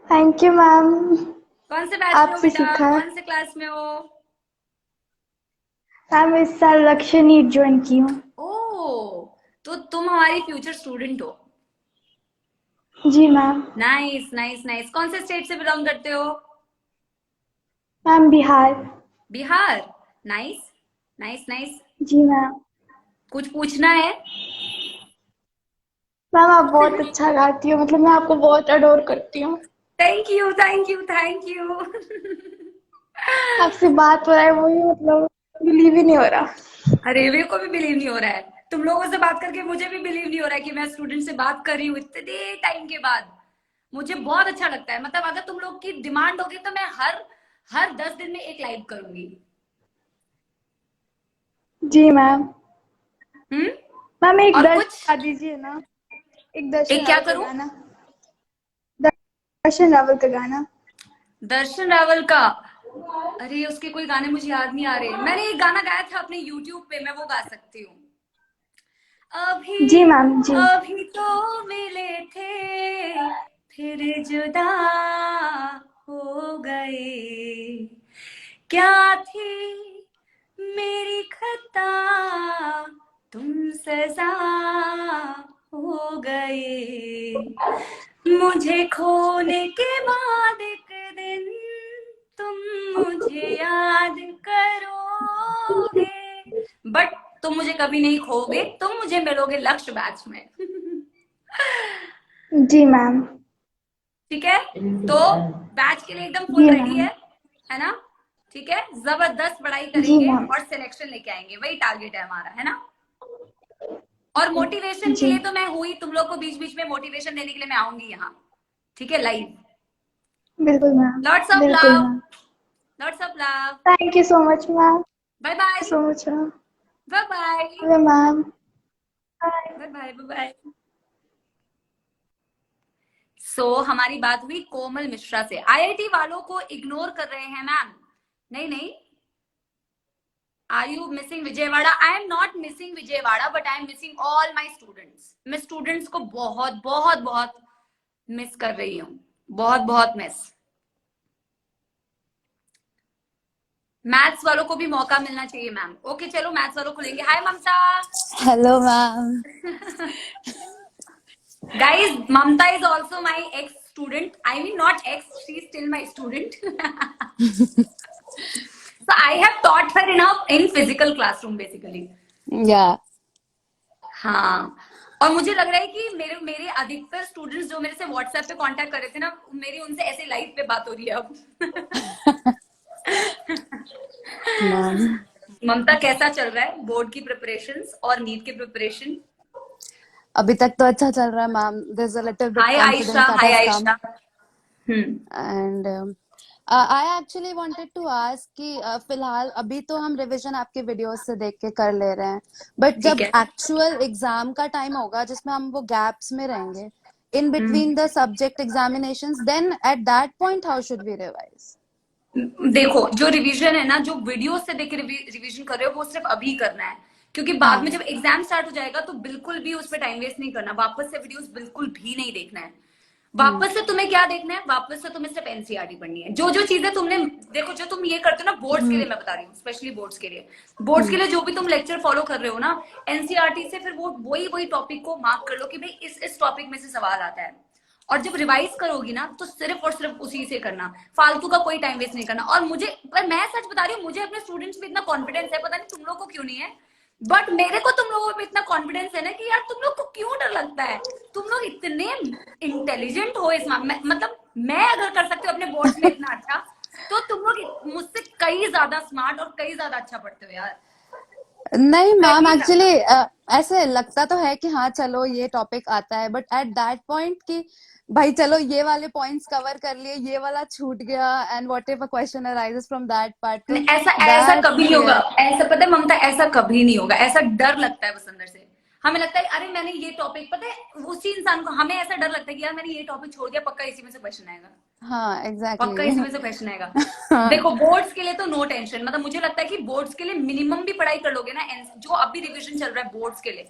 Thank you, ma'am. कौन से बैच में हो आपसे बेटा, सीखा। कौन से क्लास में हो? मैम इस साल लक्ष्य नीट ज्वाइन की हूँ। ओ तो तुम हमारी फ्यूचर स्टूडेंट हो। जी मैम। Nice nice nice. कौन से स्टेट से बिलोंग करते हो? Ma'am Bihar. Bihar. Nice nice nice. जी मैम। कुछ पूछना है? मैम आप बहुत अच्छा गाती हो, मतलब मैं आपको बहुत अडोर करती हूँ। Thank you thank you thank you. आपसे बात हो रहा है वही, मतलब बिलीव ही नहीं हो रहा। अरे मेरे को भी बिलीव नहीं हो रहा है, तुम लोगों से बात करके मुझे भी बिलीव नहीं हो रहा है कि मैं स्टूडेंट से बात कर रही हूँ इतने टाइम के बाद। मुझे बहुत अच्छा लगता है। मतलब अगर तुम लोग की डिमांड होगी तो मैं हर 10 दिन में एक लाइव करूंगी। जी मैम। हम्म। मैम एक और दर्शन कुछ? गा दीजिए ना, एक दर्शन एक क्या रावल का करूं? गाना। दर्शन रावल का गाना। दर्शन रावल का? अरे उसके कोई गाने मुझे याद नहीं आ रहे। मैंने एक गाना गाया था अपने YouTube पे, मैं वो गा सकती हूँ। अभी जी मैम जी। अभी तो मिले थे फिर जुदा हो गए, क्या थी मेरी खता तुम सजा हो गए, मुझे खोने के बाद एक दिन तुम मुझे याद करोगे, बट तुम मुझे कभी नहीं खोगे, तुम मुझे मिलोगे लक्ष्य बैच में। जी मैम। ठीक है, तो बैच के लिए एकदम फुल जी रेडी मैम। है ना? ठीक है, जबरदस्त पढ़ाई जी करेंगे मैम। और सिलेक्शन लेके आएंगे, वही टारगेट है हमारा, है ना? और मोटिवेशन के जी लिए तो मैं हुई, तुम लोग को बीच बीच में मोटिवेशन देने के लिए मैं आऊंगी यहाँ। ठीक है, लाइव। बिल्कुल मैम। लॉट्स ऑफ बिल्कुल love, ma'am. Lots of love. Thank you so much ma'am. Bye bye so much ma'am. Bye bye hello ma'am. Bye. Bye bye bye. So हमारी बात हुई कोमल मिश्रा से। आईआईटी वालों को इग्नोर कर रहे हैं मैम? नहीं नहीं। Are you missing Vijayawada? I am not missing Vijayawada, but I am missing all my students. मैं स्टूडेंट्स को बहुत बहुत बहुत मिस कर रही हूँ, बहुत बहुत मिस। मैथ्स वालों को भी मौका मिलना चाहिए मैम। ओके चलो मैथ्स वालों को लेंगे। Hi Mamta. Hello ma'am. Guys, Mamta is also my ex-student. I mean, not ex, she's still my student. So I have taught her in physical classroom basically. या हाँ, और मुझे लग रहा है कि मेरे अधिकतर स्टूडेंट्स जो मेरे से व्हाट्सएप पे कांटेक्ट कर रहे थे ना, मेरी उनसे ऐसे लाइव पे बात हो रही है अब। मैम ममता कैसा चल रहा है बोर्ड की प्रिपरेशंस और नीट की प्रिपरेशन? अभी तक तो अच्छा चल रहा है ma'am. There's a little bit hi confidence Ayesha, that hi has come. Ayesha. And I actually wanted to ask कि फिलहाल अभी तो हम रिवीजन आपके वीडियोस से देख के कर ले रहे हैं, बट जब ठीक है। एक्चुअल एग्जाम का टाइम होगा जिसमें हम वो गैप्स में रहेंगे in between the subject examinations, then at that point how should we revise? देखो जो रिवीजन है ना, जो वीडियो से देख के रिवीजन कर रहे हो वो सिर्फ अभी करना है, क्योंकि बाद में जब एग्जाम स्टार्ट हो जाएगा तो बिल्कुल भी उस पर टाइम वेस्ट नहीं करना, वापस से वीडियोस बिल्कुल भी नहीं देखना है। वापस से तुम्हें क्या देखना है, वापस से तुम्हें सिर्फ एनसीईआरटी पढ़नी है। जो जो चीजें तुमने देखो, जो तुम ये करते हो ना बोर्ड्स के लिए, मैं बता रही हूँ स्पेशली बोर्ड्स के लिए, बोर्ड्स के लिए जो भी तुम लेक्चर फॉलो कर रहे हो ना, एनसीईआरटी से फिर वो वही टॉपिक को मार्क कर लो कि भाई इस टॉपिक में से सवाल आता है। और जब रिवाइज करोगी ना तो सिर्फ और सिर्फ उसी से करना, फालतू का कोई टाइम वेस्ट नहीं करना। और पर मैं सच बता रही हूँ, मुझे अपने स्टूडेंट्स पे इतना कॉन्फिडेंस है, पता नहीं तुम लोगों को क्यों नहीं है, बट मेरे को तुम लोगों पे इतना कॉन्फिडेंस है ना कि यार तुम लोग को क्यों डर लगता है। तुम लोग इतने इंटेलिजेंट हो इस मामले, मतलब मैं अगर कर सकती हूँ अपने बोर्ड्स में इतना अच्छा, तो तुम लोग मुझसे कई ज्यादा स्मार्ट और कई ज्यादा अच्छा पढ़ते हो यार। नहीं मैम, एक्चुअली ऐसे लगता तो है कि हाँ चलो ये टॉपिक आता है, बट एट दैट पॉइंट कि भाई चलो ये वाले पॉइंट्स कवर कर लिए, ये वाला छूट गया, and what ever question arises from that part, ऐसा कभी नहीं होगा। ऐसा पता है ममता, ऐसा कभी नहीं होगा। ऐसा डर लगता है बस अंदर से, हमें लगता है अरे मैंने ये टॉपिक, पता है उसी इंसान को, हमें ऐसा डर लगता है कि यार मैंने ये टॉपिक छोड़ दिया, पक्का इसी में से क्वेश्चन आएगा, हाँ पक्का एग्जैक्टली। इसमें से क्वेश्चन आएगा। देखो बोर्ड्स के लिए तो नो टेंशन, मतलब मुझे लगता है कि बोर्ड्स के लिए मिनिमम भी पढ़ाई कर लोगे ना, जो अभी रिवीजन चल रहा है बोर्ड्स के लिए,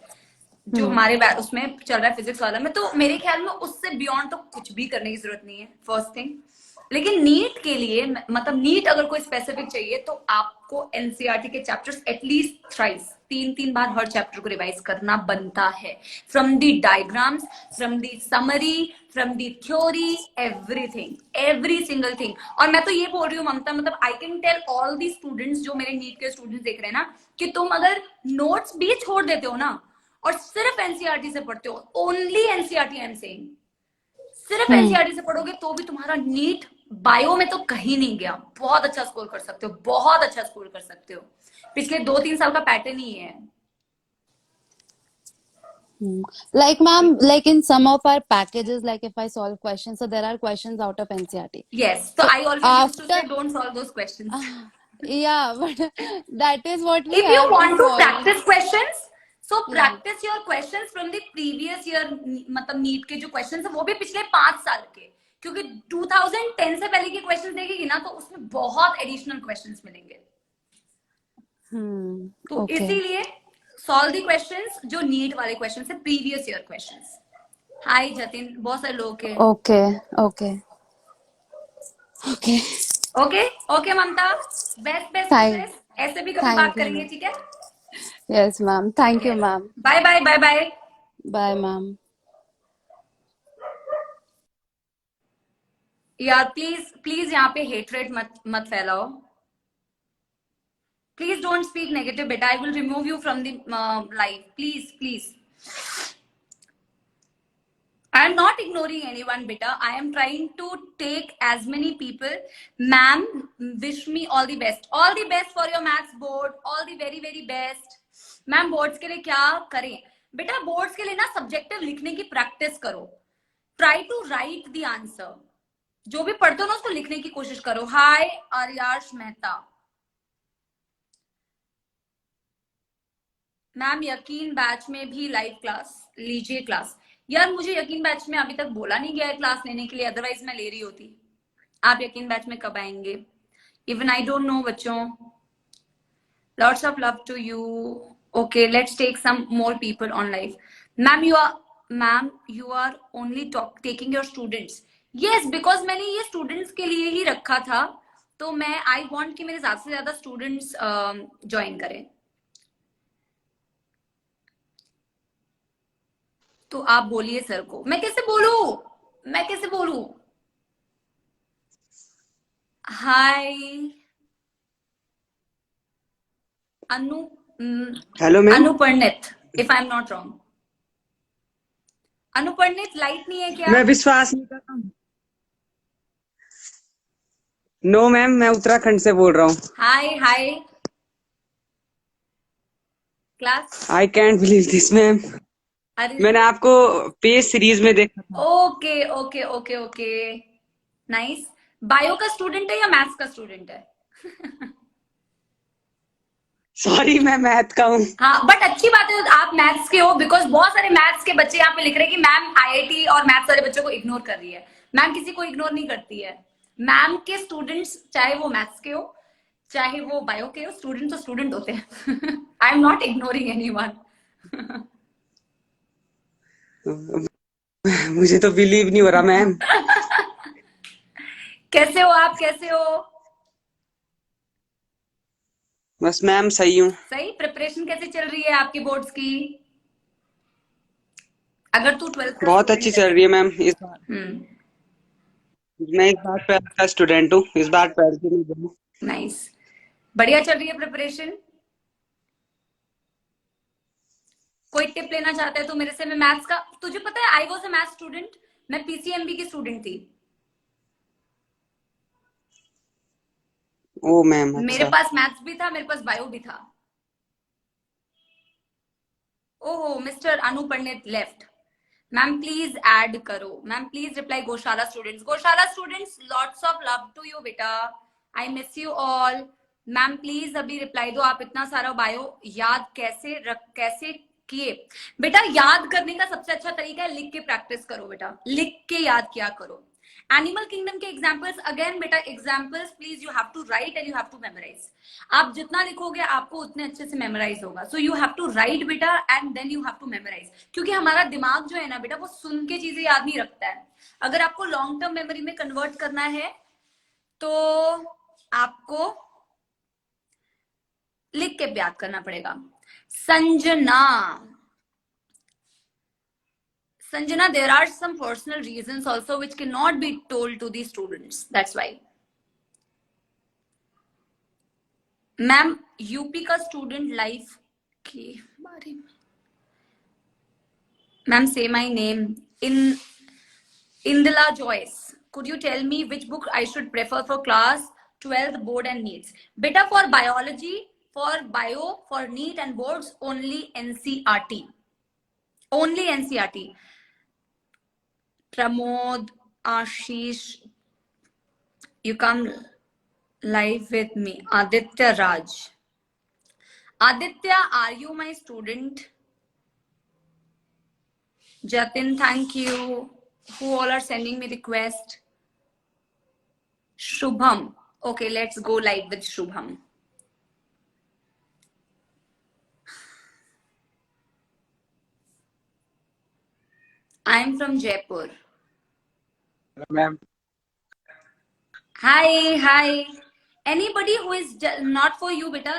जो हमारे उसमें चल रहा है फिजिक्स वाला में, तो मेरे ख्याल में उससे बियॉन्ड तो कुछ भी करने की जरूरत नहीं है, फर्स्ट थिंग। लेकिन नीट के लिए, मतलब नीट अगर कोई स्पेसिफिक चाहिए तो आपको एनसीईआरटी के चैप्टर्स एटलीस्ट थ्राइस, 3 बार हर चैप्टर को रिवाइज करना बनता है, from the diagrams, from the summary, from the theory, everything, every single thing. और मैं तो ये बोल रही हूँ ममता, मतलब I can tell all the students, जो मेरे नीट के स्टूडेंट्स देख रहे हैं ना, कि तुम अगर नोट्स भी छोड़ देते हो ना और सिर्फ एनसीईआरटी से पढ़ते हो, only NCERT I am saying, सिर्फ एनसीईआरटी से पढ़ोगे तो भी तुम्हारा नीट बायो में तो कहीं नहीं गया, बहुत अच्छा स्कोर कर सकते हो, बहुत अच्छा स्कोर कर सकते हो। पिछले 2-3 साल का पैटर्न ही है। Like ma'am, like in some of our packages, like if I solve questions, so there are questions out of NCERT. Yes, so I always used to say don't solve those questions. Yeah, but that is what we If you have want to solve. practice questions, so practice your questions from the previous year, मतलब नीट के जो क्वेश्चंस है वो भी पिछले 5 साल के, क्योंकि 2010 से पहले के क्वेश्चंस देखेगी ना तो उसमें बहुत एडिशनल क्वेश्चंस मिलेंगे। तो Okay. इसीलिए सॉल्व दी क्वेश्चंस जो नीट वाले क्वेश्चंस है, प्रीवियस ईयर क्वेश्चंस। हाय जतिन, बहुत सारे लोग के Okay, okay, okay. ओके ममता, बेस्ट Thank- विशेस, ऐसे भी कभी thank बात you, करेंगे, ma'am. ठीक है? Yes, ma'am. Thank you, ma'am. Bye bye bye bye. Bye, ma'am. यार प्लीज यहाँ पे हेटरेट मत फैलाओ, प्लीज डोंट स्पीक नेगेटिव बेटा, I will remove you from the live, please. I am not ignoring anyone, beta. I am trying to take as many people. Ma'am, wish me all the best. All the best for your maths board. All the very, very best. Ma'am, boards के लिए क्या करें? बेटा, boards के लिए ना subjective लिखने की practice करो. Try to write the answer. जो भी पढ़ते हो ना उसको लिखने की कोशिश करो. Hi, आर्याश मेहता. मैम यकीन बैच में भी लाइव क्लास लीजिए क्लास। यार मुझे यकीन बैच में अभी तक बोला नहीं गया है क्लास लेने के लिए, अदरवाइज मैं ले रही होती। आप यकीन बैच में कब आएंगे? इवन आई डोंट नो बच्चों। Lots of love to you. Okay, let's take some more people on live. Ma'am you are only taking your students. Yes, because मैंने ये स्टूडेंट्स के लिए ही रखा था, तो मैं आई वॉन्ट कि मेरे ज्यादा से ज्यादा स्टूडेंट्स ज्वाइन करें। तो आप बोलिए सर को। मैं कैसे बोलूं? Hi hello ma'am. Anuparnit, if I am not wrong. Anuparnit, light नहीं है क्या? मैं विश्वास नहीं कर रहा हूँ। नो मैम, मैं उत्तराखंड से बोल रहा हूँ। Hi class. I can't believe this ma'am. अरे मैंने आपको पेज सीरीज में देखा था। Okay nice. बायो का स्टूडेंट है या मैथ्स का स्टूडेंट है? सॉरी, मैं मैथ का हूँ। हाँ, बट अच्छी बात है आप मैथ्स के हो, बिकॉज बहुत सारे मैथ्स के बच्चे यहाँ पे लिख रहे हैं कि मैम आईआईटी और मैथ्स वाले बच्चों को इग्नोर कर रही है। मैम किसी को इग्नोर नहीं करती है। मैम के स्टूडेंट्स चाहे वो मैथ्स के हो चाहे वो बायो के हो, स्टूडेंट तो स्टूडेंट होते हैं। आई एम नॉट इग्नोरिंग एनीवन। मुझे तो बिलीव नहीं हो रहा मैम। कैसे हो आप, कैसे हो? बस मैम सही हूँ। सही। प्रिपरेशन कैसे चल रही है आपकी बोर्ड्स की? अगर तू 12th का बहुत अच्छी स्टूडेंट चल है। रही है मैम। इस बार मैं इस बार 12th का स्टूडेंट हूँ, इस बार 12th की नहीं दूँ। नाइस। बढ़िया चल रही है प्रिपरेशन। कोई टिप लेना चाहता है तो मेरे से। मैं मैथ्स का, तुझे पता है I was a maths student. मैं पीसीएमबी की स्टूडेंट थी। ओ मैम मेरे अच्छा। पास मैथ्स भी था, मेरे पास बायो भी था। ओहो, mister Anu Pandit left. Ma'am please add करो। Ma'am please reply Gaushala students. Gaushala students, lots of love to you बेटा। I miss you all. Ma'am please अभी रिप्लाई दो। आप इतना सारा बायो याद कैसे किए? बेटा याद करने का सबसे अच्छा तरीका है लिख के प्रैक्टिस करो बेटा, लिख के याद किया करो। एनिमल किंगडम के एग्जाम्पल्स, अगेन बेटा examples please you have to write and you have to memorise. आप जितना लिखोगे आपको उतने अच्छे से मेमोराइज होगा। So you have to write बेटा and then you have to memorise. क्योंकि हमारा दिमाग जो है ना बेटा, वो सुन के चीजें याद नहीं रखता है। अगर आपको लॉन्ग टर्म मेमोरी में कन्वर्ट करना है तो आपको लिख के याद करना पड़ेगा। Sanjana, Sanjana, there are some personal reasons also which cannot be told to the students. That's why. Ma'am UP का स्टूडेंट लाइफ के बारे में। Ma'am say my name. Indila Joyce, could you tell me which book I should prefer for class 12th board and needs? Beta, for biology, for bio, for NEET and boards, only NCRT. Only NCRT. Pramod, Ashish, you come live with me. Aditya Raj. Aditya, are you my student? Jatin, thank you. Who all are sending me request? Shubham. Okay, let's go live with Shubham. I am from Jaipur. Ma'am Hi. Anybody who is not for you, beta,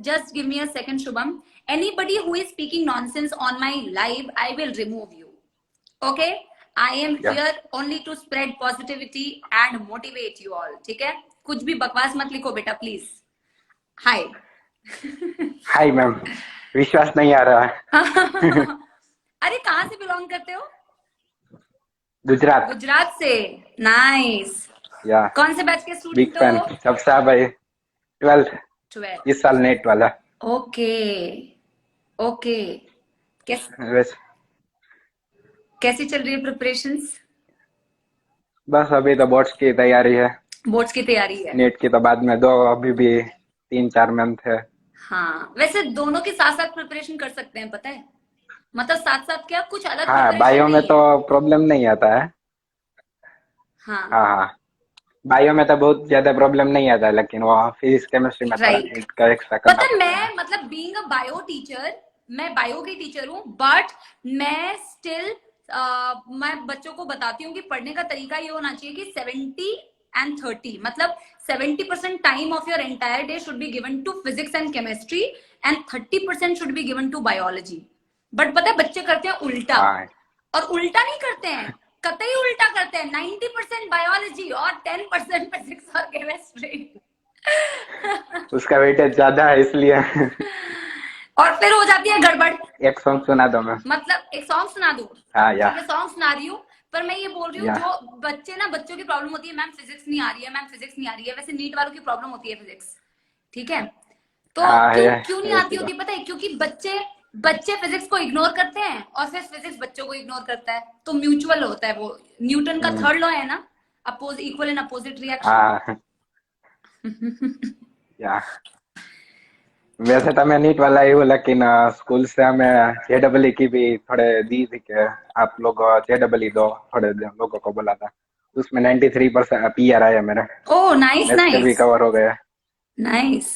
just give me a second, Shubham. Anybody who is speaking nonsense on my live, I will remove you. Okay? I am here only to spread positivity and motivate you all. ठीक है? कुछ भी बकवास मत लिखो बेटा, please. Hi. हाय मैम, विश्वास नहीं आ रहा है। अरे कहाँ से बिलोंग करते हो? गुजरात। गुजरात से। नाइस। या कौन से बैच के बिग स्टूडेंट फैन। हो? सबसे भाई 12th 12। इस साल नेट वाला। ओके। कैसी चल रही है प्रिपरेशंस? बस अभी तो बोर्ड्स की तैयारी है। बोर्ड्स की तैयारी है। नेट की तो बाद में दो, अभी भी 3-4 मंथ है। हाँ, वैसे दोनों के साथ साथ प्रिपरेशन कर सकते हैं, पता है? मतलब साथ साथ क्या, कुछ अलग हाँ, प्रिपरेशन बायो में नहीं तो है। प्रॉब्लम नहीं आता है। हाँ हाँ, बायो में तो बहुत ज्यादा प्रॉब्लम नहीं आता है, लेकिन वो फिजिक्स केमिस्ट्री में थोड़ा राइट। नीट का एक्स्ट्रा करना पता पड़ता है। मैं मतलब बीइंग अ बायो टीचर, मैं बायो की टीचर हूँ, बट मैं स्टिल मैं बच्चों को बताती हूँ कि पढ़ने का तरीका ये होना चाहिए कि 70 and 30, मतलब 70% time of your entire day should be given to physics and chemistry and 30% should be given to biology. But पता है बच्चे करते हैं उल्टा। हाँ, और उल्टा नहीं करते हैं, कतई उल्टा करते हैं। 90% बायोलॉजी और 10% फिजिक्स और केमिस्ट्री। उसका वेटेज ज्यादा है इसलिए। और फिर हो जाती है गड़बड़। एक सॉन्ग सुना दो मैं। मतलब एक सॉन्ग सुना दूं? हाँ या ठीक है, सॉन्ग सुना रही हूँ। पर मैं ये बोल रही हूँ, या जो बच्चे ना, बच्चों की प्रॉब्लम होती है मैम फिजिक्स नहीं आ रही है, मैम फिजिक्स नहीं आ रही है। वैसे नीट वालों की प्रॉब्लम होती है फिजिक्स, ठीक है? तो हाँ क्यों नहीं है आती होती पता है? क्योंकि बच्चे फिजिक्स को इग्नोर करते हैं और फिर फिजिक्स बच्चों को इग्नोर करता है। तो म्यूचुअल होता है, वो न्यूटन का थर्ड लॉ है ना, इक्वल एंड अपोजिट रिएक्शन। हाँ या वैसे तो मैं नीट वाला ही हूँ, लेकिन स्कूल से हमें जेडब्ल्यू की भी थोड़े दी थी कि आप लोग जेडब्ल्यू दो, थोड़े लोगों को बोला था। उसमें 93% पीआर आया मेरा। ओह नाइस नेक्स्ट भी नाइस कवर हो गया। Nice,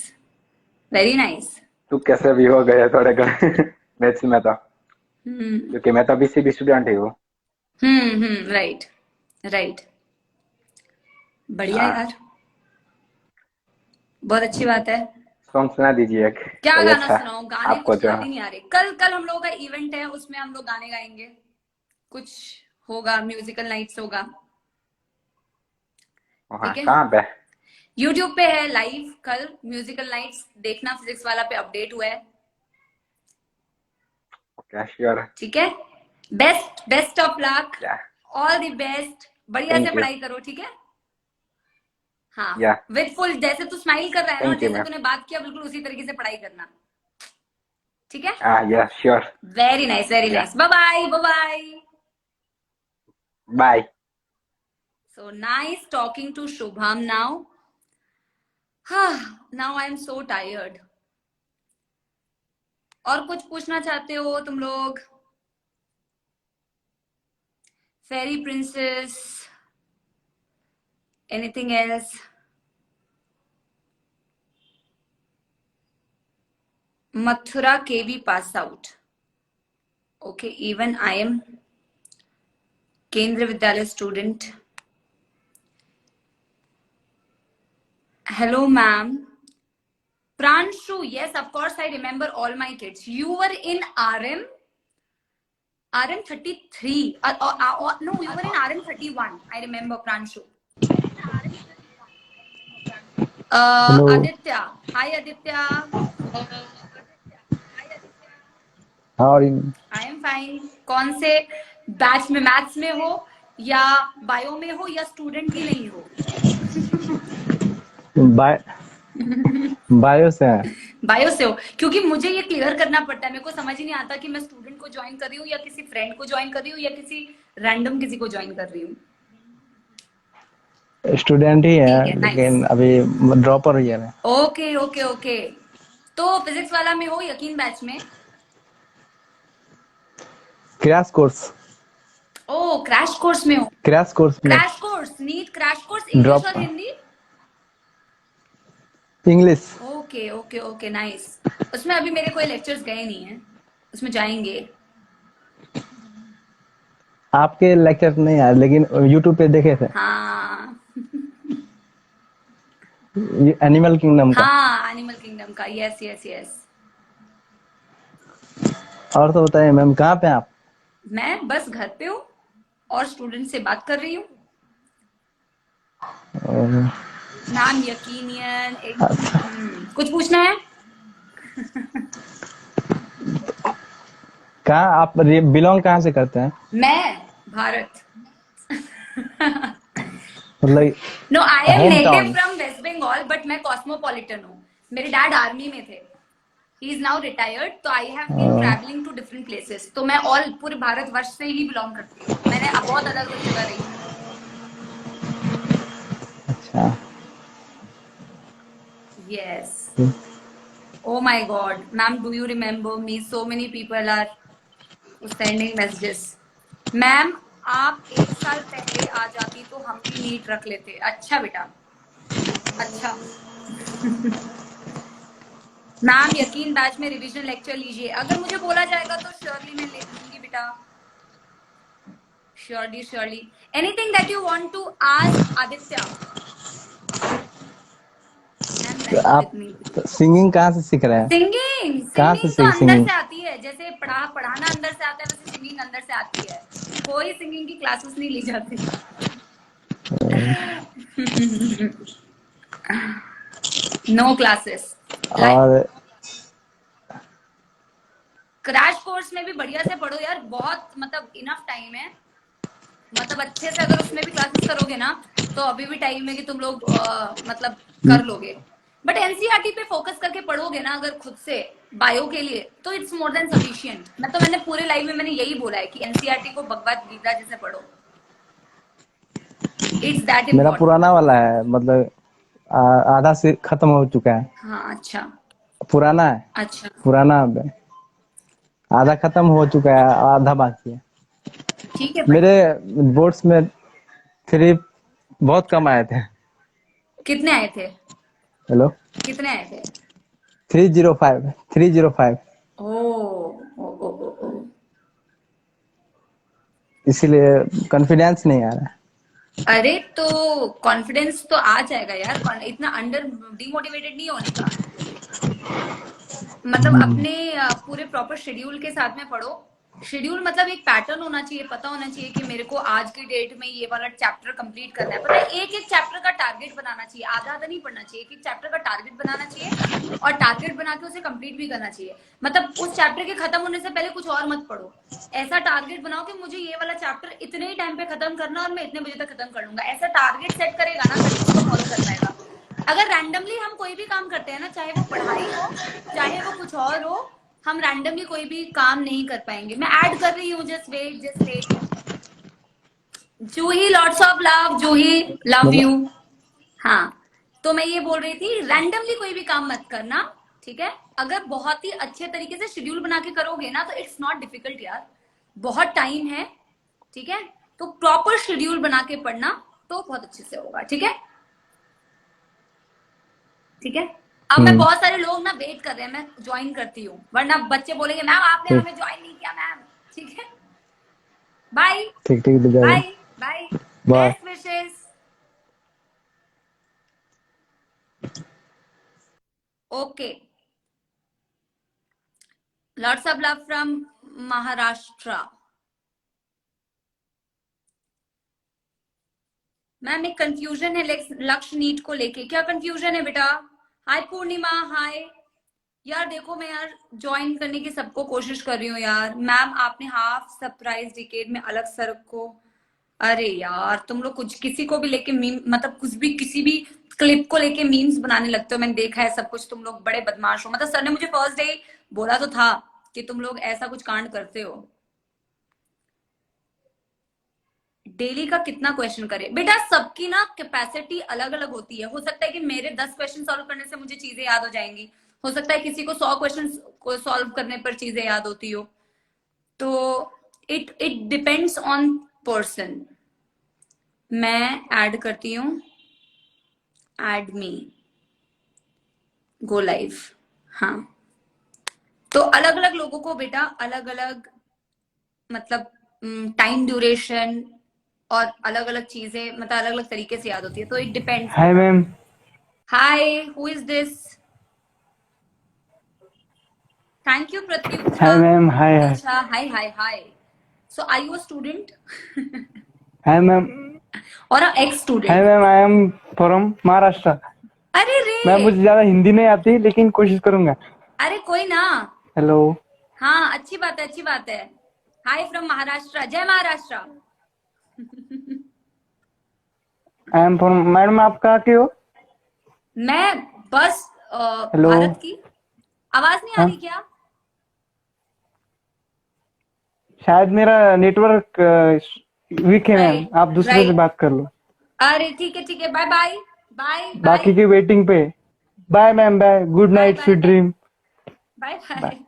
very nice. तू कैसे भी हो गए थोड़े मैथ्स में तो, हम्म क्योंकि मैं तो बीसीबी स्टूडेंट ही हूँ। राइट राइट, बढ़िया हाँ, यार, बहुत अच्छी बात है। सॉन्ग सुना दीजिए एक क्या कोई गाना अच्छा, सुनाऊं, गाने आपको कुछ जो। याद ही नहीं आ रहे। कल कल हम लोगों का इवेंट है, उसमें हम लोग गाने गाएंगे, कुछ होगा, म्यूजिकल नाइट्स होगा। वहाँ ठीक है, कहाँ पे? यूट्यूब पे है लाइव कल म्यूजिकल नाइट्स, देखना, फिजिक्स वाला पे अपडेट हुआ है। Okay sure. ठीक है, बेस्ट बेस्ट ऑफ लक, या ऑल द बेस्ट, बढ़िया से थैंक यू। पढ़ाई करो, ठीक है। हाँ, या विद फुल, जैसे तू स्माइल कर रहा है ना, और थैंक यू जैसे मैम। तूने बात किया, बिल्कुल उसी तरीके से पढ़ाई करना, ठीक है। हाँ yeah sure. Very nice, very yeah nice, bye bye, bye bye. Bye. So nice talking to Shubham now. Now I am so tired. और कुछ पूछना चाहते हो तुम लोग? Fairy princess, anything else? Mathura KV pass out. Okay, even I am केंद्र विद्यालय student. Hello, ma'am. Pranshu, yes, of course, I remember all my kids. You were in RM, RM 33. No, you were in RM 31. I remember, Pranshu. Hello. Aditya. Hi, Aditya. How are I am fine. कौन से बैच में, मैथ्स में हो या बायो में हो या स्टूडेंट ही नहीं हो? यू? बायो से है। बायो से हो, क्योंकि मुझे ये क्लियर करना पड़ता है, मेरे को समझ ही नहीं आता कि मैं स्टूडेंट को ज्वाइन कर रही हूँ या किसी फ्रेंड को ज्वाइन कर रही हूँ या किसी रैंडम किसी को ज्वाइन कर रही हूँ। स्टूडेंट ही ठीक है, है, नाइस। लेकिन अभी ड्रॉपर ईयर है। ओके ओके ओके, तो फिजिक्स वाला में हो, यकीन बैच में? Crash course. ओ, क्रैश कोर्स में हो। क्रैश कोर्स में crash course, NEET crash course, English drop. और Hindi? English. Okay okay okay, nice. उसमें अभी मेरे कोई लेक्चर्स गए नहीं है, उसमें जाएंगे। आपके लेक्चर नहीं आए, लेकिन यूट्यूब पे देखे थे हाँ एनिमल किंगडम का। हाँ, एनिमल किंगडम का, यस यस यस। और तो बताइए मैम, कहाँ पे हैं आप? मैं बस घर पे हूँ और स्टूडेंट से बात कर रही हूँ। नाम यकीनियन कुछ पूछना है? कहाँ आप बिलोंग कहाँ से करते हैं? मैं भारत। मतलब no, I am home native town. From West Bengal, but मैं कॉस्मोपॉलिटन हूँ। मेरे डैड आर्मी में थे, ही इज नाउ रिटायर्ड, तो I have been travelling to different places. तो मैं ऑल पूरे भारतवर्ष से ही बिलोंग करती हूँ, मैंने अब बहुत अलग अलग जगह रही हूँ। अच्छा। Yes. Oh my God, ma'am, do you remember me? So many people are sending messages. Ma'am, आप एक साल पहले आ जाती तो हम भी नीट रख लेते। अच्छा बेटा, अच्छा। मैम, यकीन बैच में रिवीजन लेक्चर लीजिए। अगर मुझे बोला जाएगा तो श्योरली मैं लूंगी बेटा, surely surely. Anything that you want to ask Aditya? Ma'am live with आप मी। सिंगिंग कहाँ से सीख रहे हैं? सिंगिंग, कहाँ से सिंगिंग तो सीख अंदर सिंगिंग? से आती है, जैसे पढ़ाना अंदर से आता है, वैसे सिंगिंग अंदर से आती है। कोई सिंगिंग की क्लासेस नहीं ली जाती। No classes. और क्रैश कोर्स में भी बढ़िया से पढ़ो यार, बहुत मतलब इनफ टाइम है, मतलब अच्छे से अगर उसमें भी क्लासेस करोगे ना तो अभी भी टाइम है कि तुम लोग मतलब कर लोगे। बट एनसीईआरटी पे फोकस करके पढ़ोगे ना अगर खुद से बायो के लिए, तो इट्स मोर देन सफिशिएंट। मैंने पूरे लाइव में मैंने यही बोला है कि एनसीईआरटी को भगवत गीता जैसे पढ़ो, इट्स दैट मेरा इम्पोर्टेंट। पुराना वाला है, मतलब आधा से खत्म हो चुका है। हाँ, अच्छा पुराना है, अच्छा, पुराना आधा खत्म हो चुका है, आधा बाकी है। ठीक है। मेरे बोर्ड्स में 3 बहुत कम आए थे। कितने आए थे? हेलो, कितने आए थे? 305 ओ। इसीलिए कॉन्फिडेंस नहीं आ रहा है। अरे तो कॉन्फिडेंस तो आ जाएगा यार, इतना अंडर डिमोटिवेटेड नहीं होने का। मतलब अपने पूरे प्रॉपर शेड्यूल के साथ में पढ़ो। शेड्यूल मतलब एक पैटर्न होना चाहिए, पता होना चाहिए कि मेरे को आज की डेट में ये वाला चैप्टर कंप्लीट करना है। पता है, एक एक चैप्टर का टारगेट बनाना चाहिए, आधा आधा नहीं पढ़ना चाहिए। एक एक चैप्टर का टारगेट बनाना चाहिए और टारगेट बना के उसे कंप्लीट भी करना चाहिए। मतलब उस चैप्टर के खत्म होने से पहले कुछ और मत पढ़ो। ऐसा टारगेट बनाओ कि मुझे ये वाला चैप्टर इतने ही टाइम पे खत्म करना और मैं इतने बजे तक खत्म कर लूंगा। ऐसा टारगेट सेट करेगा ना, तभी उसको फॉलो कर पाएगा। अगर रैंडमली हम कोई भी काम करते हैं ना, चाहे वो पढ़ाई हो चाहे वो कुछ और हो, हम रैंडमली कोई भी काम नहीं कर पाएंगे। मैं ऐड कर रही हूँ, just wait. Juhi, lots of love. Juhi, love you. हाँ, तो मैं ये बोल रही थी, रैंडमली कोई भी काम मत करना, ठीक है? अगर बहुत ही अच्छे तरीके से शेड्यूल बना के करोगे ना, तो इट्स नॉट डिफिकल्ट यार, बहुत टाइम है, ठीक है? तो प्रॉपर शेड्यूल बना के पढ़ना तो बहुत अच्छे से होगा, ठीक है? ठीक है। अब मैं बहुत सारे लोग ना वेट कर रहे हैं, मैं ज्वाइन करती हूँ, वरना बच्चे बोलेंगे मैम आपने हमें ज्वाइन नहीं किया मैम। ठीक है, बाय ठीक ठीक bye bye bye. Bye. Best wishes. Okay, lots of love from Maharashtra. Ma'am एक कंफ्यूजन है लक्ष्य नीट को लेके। क्या कंफ्यूजन है बेटा? हाय पूर्णिमा, हाय। यार देखो, मैं यार ज्वाइन करने की सबको कोशिश कर रही हूँ यार। मैम आपने हाफ सरप्राइज डिकेड में अलग सर को, अरे यार तुम लोग कुछ किसी को भी लेके मीम, मतलब कुछ भी किसी भी क्लिप को लेके मीम्स बनाने लगते हो। मैंने देखा है सब कुछ, तुम लोग बड़े बदमाश हो। मतलब सर ने मुझे फर्स्ट डे बोला तो था कि तुम लोग ऐसा कुछ कांड करते हो। डेली का कितना क्वेश्चन करे बेटा? सबकी ना कैपेसिटी अलग अलग होती है। हो सकता है कि मेरे 10 क्वेश्चन सॉल्व करने से मुझे चीजें याद हो जाएंगी, हो सकता है किसी को 100 क्वेश्चन को सॉल्व करने पर चीजें याद होती हो। तो इट डिपेंड्स ऑन पर्सन। मैं ऐड करती हूँ, ऐड मी, गो लाइव। हाँ, तो अलग अलग लोगों को बेटा अलग अलग, मतलब टाइम ड्यूरेशन और अलग अलग चीजें, मतलब अलग अलग तरीके से याद होती है। तो इट डिपेंड्स हाय बेटा। Ma'am. Hi, who is this? Thank you Pratyusha. Hi ma'am. Hi hi. Pratyusha, hi hi hi. So are you a student hi ma'am. और a ex hi student? Ma'am, I am from Maharashtra. अरे मैम रे, मुझे ज्यादा हिंदी नहीं आती, लेकिन कोशिश करूंगा। अरे कोई ना। हेलो। हाँ, अच्छी बात है, अच्छी बात है। हाय फ्रॉम महाराष्ट्र, जय महाराष्ट्र। आई एम फ्रॉम, मैडम आप कहाँ के हो? मैं बस हेलो। भारत की। आवाज नहीं आ हाँ, रही क्या? शायद मेरा नेटवर्क वीक है मैम, राइट आप दूसरे से राइट। बात कर लो। अरे ठीक है, बाय बाय बाय बाय बाकी की वेटिंग पे। Bye ma'am, bye, good bye night, bye sweet dream. Bye bye. Bye.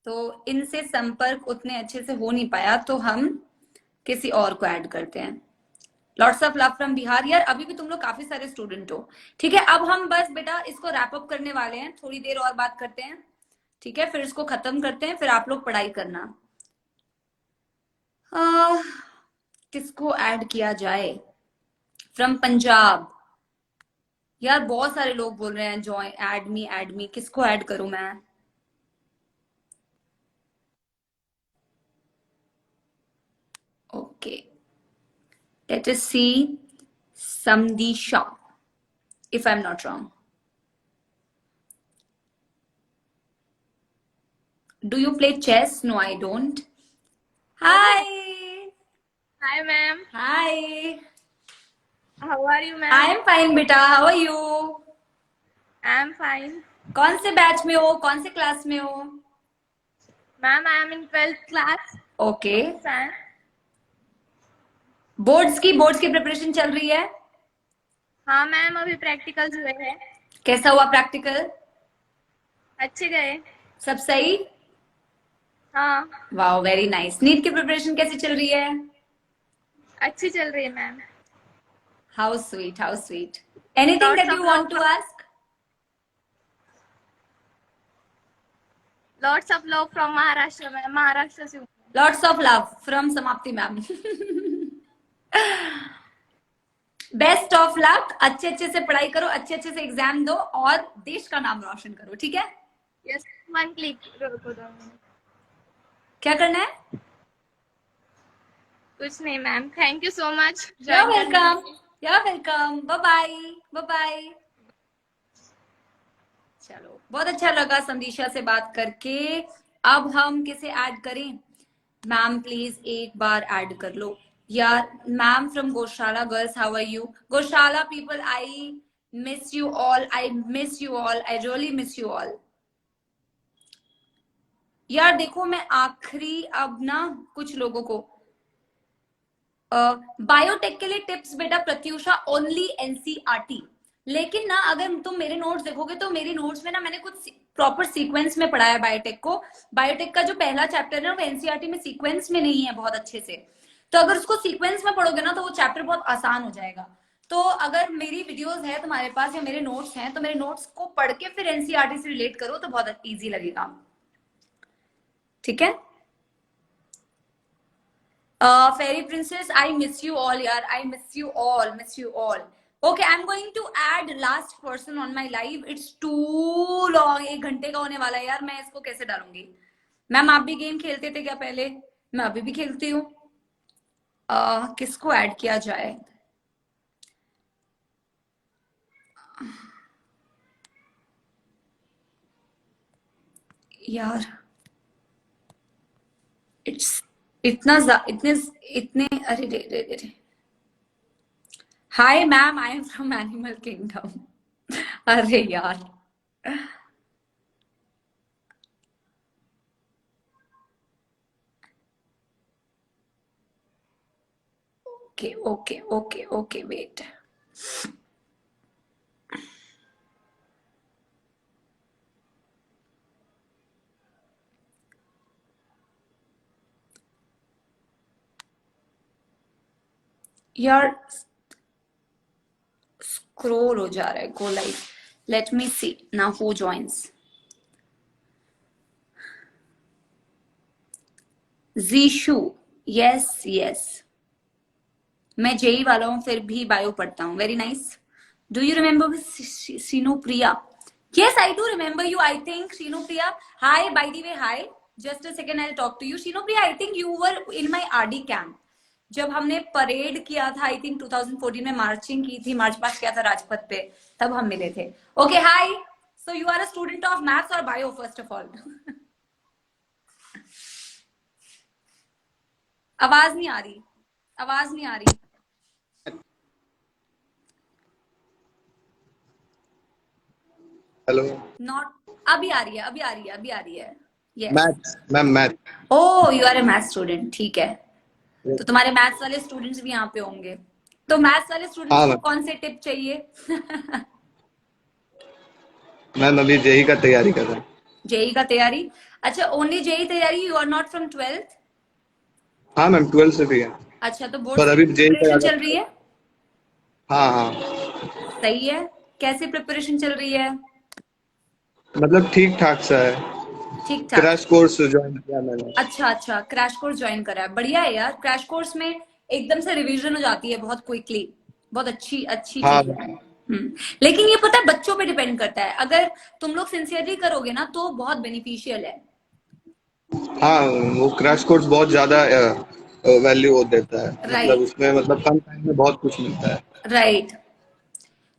तो इनसे संपर्क उतने अच्छे से हो नहीं पाया, तो हम किसी और को ऐड करते हैं। Lots of love from Bihar. यार अभी भी तुम लोग काफी सारे स्टूडेंट हो। ठीक है, अब हम बस बेटा इसको रैप अप करने वाले हैं, थोड़ी देर और बात करते हैं, ठीक है? फिर इसको खत्म करते हैं, फिर आप लोग पढ़ाई करना। आह, किसको ऐड किया जाए फ्रॉम पंजाब? यार बहुत सारे लोग बोल रहे हैं जॉइन, ऐड मी, किसको ऐड करूं मैं? Okay, let us see. Samdisha, if I'm not wrong. Do you play chess? No, I don't. Hi. Hi, ma'am. Hi. How are you, ma'am? I'm fine, beta. How are you? I'm fine. कौन से बैच में हो? कौन से क्लास में हो? Ma'am, I am in 12th class. Okay. Science. Boards की प्रिपरेशन चल रही है? हाँ मैम, अभी प्रैक्टिकल्स हुए हैं। कैसा हुआ प्रैक्टिकल? अच्छे गए। सब सही? हाँ, वाओ, वेरी नाइस। नीट की प्रिपरेशन कैसी चल रही है? अच्छी चल रही है ma'am. How sweet, how sweet. Anything Lots that of you want to ask? Lots of love from Maharashtra. मैं महाराष्ट्र से हूँ. Lots of love from Samapti ma'am. Best of luck, अच्छे अच्छे से पढ़ाई करो, अच्छे अच्छे से एग्जाम दो और देश का नाम रोशन करो, ठीक है? Yes, one click. रुको 2 मिनट. क्या करना है? कुछ नहीं ma'am. Thank you so much. You're welcome. You're welcome. Bye bye. Bye bye. चलो, बहुत अच्छा लगा संदीशा से बात करके. अब हम किसे ऐड करें? मैम प्लीज एक बार ऐड कर लो यार. मैम फ्रॉम गौशाला गर्ल्स, हाउ आर यू? गौशाला people, I miss you all. I miss you all. I really miss you all. यार देखो, मैं आखिरी अब ना कुछ लोगों को बायोटेक के लिए टिप्स बेटा प्रत्युषा ओनली एनसीईआरटी. लेकिन ना अगर तुम मेरे नोट्स देखोगे तो मेरी नोट्स में ना मैंने कुछ प्रॉपर सीक्वेंस में पढ़ाया बायोटेक को. बायोटेक का जो पहला चैप्टर है वो एनसीईआरटी में सीक्वेंस में नहीं है बहुत अच्छे से. तो अगर उसको सीक्वेंस में पढ़ोगे ना तो वो चैप्टर बहुत आसान हो जाएगा. तो अगर मेरी वीडियोस है तुम्हारे पास या मेरे नोट्स हैं तो मेरे नोट्स को पढ़ के फिर एनसीईआरटी से रिलेट करो तो बहुत ईजी लगेगा, ठीक है? Fairy princess, I miss you all, yaar. I miss you all, miss you all. Okay, I'm going to add last person on my live. It's too long. 1 घंटे का होने वाला है यार. मैं इसको कैसे डालूंगी? मैम आप भी गेम खेलते थे क्या पहले? मैं अभी भी खेलती हूँ. किसको ऐड किया जाए? यार इतने अरे रे रे रे. Hi ma'am, I am from animal kingdom. अरे यार, okay okay okay okay wait. यार स्क्रॉल हो जा रहा है. Go live. Let me see now who joins. Jishu, yes yes. मैं जेई वाला हूँ फिर भी बायो पढ़ता हूँ. Very nice. Do you remember Seenu Priya? Yes, I do remember you. I think Shinu Priya. Hi, by the way, hi. Just a second, I'll talk to you. Shinu Priya, I think you were in my RD camp. जब हमने परेड किया था, आई थिंक 2014 में मार्चिंग की थी, मार्च पास्ट किया था राजपथ पे, तब हम मिले थे. Okay hi. So you are a student of maths और बायो फर्स्ट ऑफ ऑल? आवाज नहीं आ रही. आवाज नहीं आ रही. हेलो. नॉट. अभी आ रही है, अभी आ रही है, अभी आ रही है. Yes maths ma'am. Math. Oh you are a math student. ठीक है. तो तुम्हारे मैथ्स वाले स्टूडेंट्स भी यहाँ पे होंगे. तो मैथ्स वाले स्टूडेंट्स को कौन से टिप चाहिए? मैम अभी जेई का तैयारी कर रहा हूँ. जेई का तैयारी? अच्छा, ओनली जेई तैयारी. You are not from 12th? हाँ मैम 12 से भी है. अच्छा, तो बोर्ड पर अभी जेई प्रिपरेशन चल रही है? हाँ हाँ. सही है. कैसी प्रिपरेशन चल रही है? मतलब ठीक ठाक सा है. ठीक ठाक. क्रैश कोर्स ज्वाइन किया मैंने. अच्छा अच्छा, क्रैश कोर्स ज्वाइन करा है. बढ़िया है यार. क्रैश कोर्स में एकदम से रिवीजन हो जाती है बहुत क्विकली. बहुत अच्छी अच्छी हाँ चीज है. लेकिन ये पता है बच्चों पे डिपेंड करता है. अगर तुम लोग सिंसियरली करोगे ना तो बहुत बेनिफिशियल है. हाँ वो क्रैश कोर्स बहुत ज्यादा वैल्यू देता है. मतलब उसमें मतलब कम टाइम में बहुत कुछ मिलता है. राइट.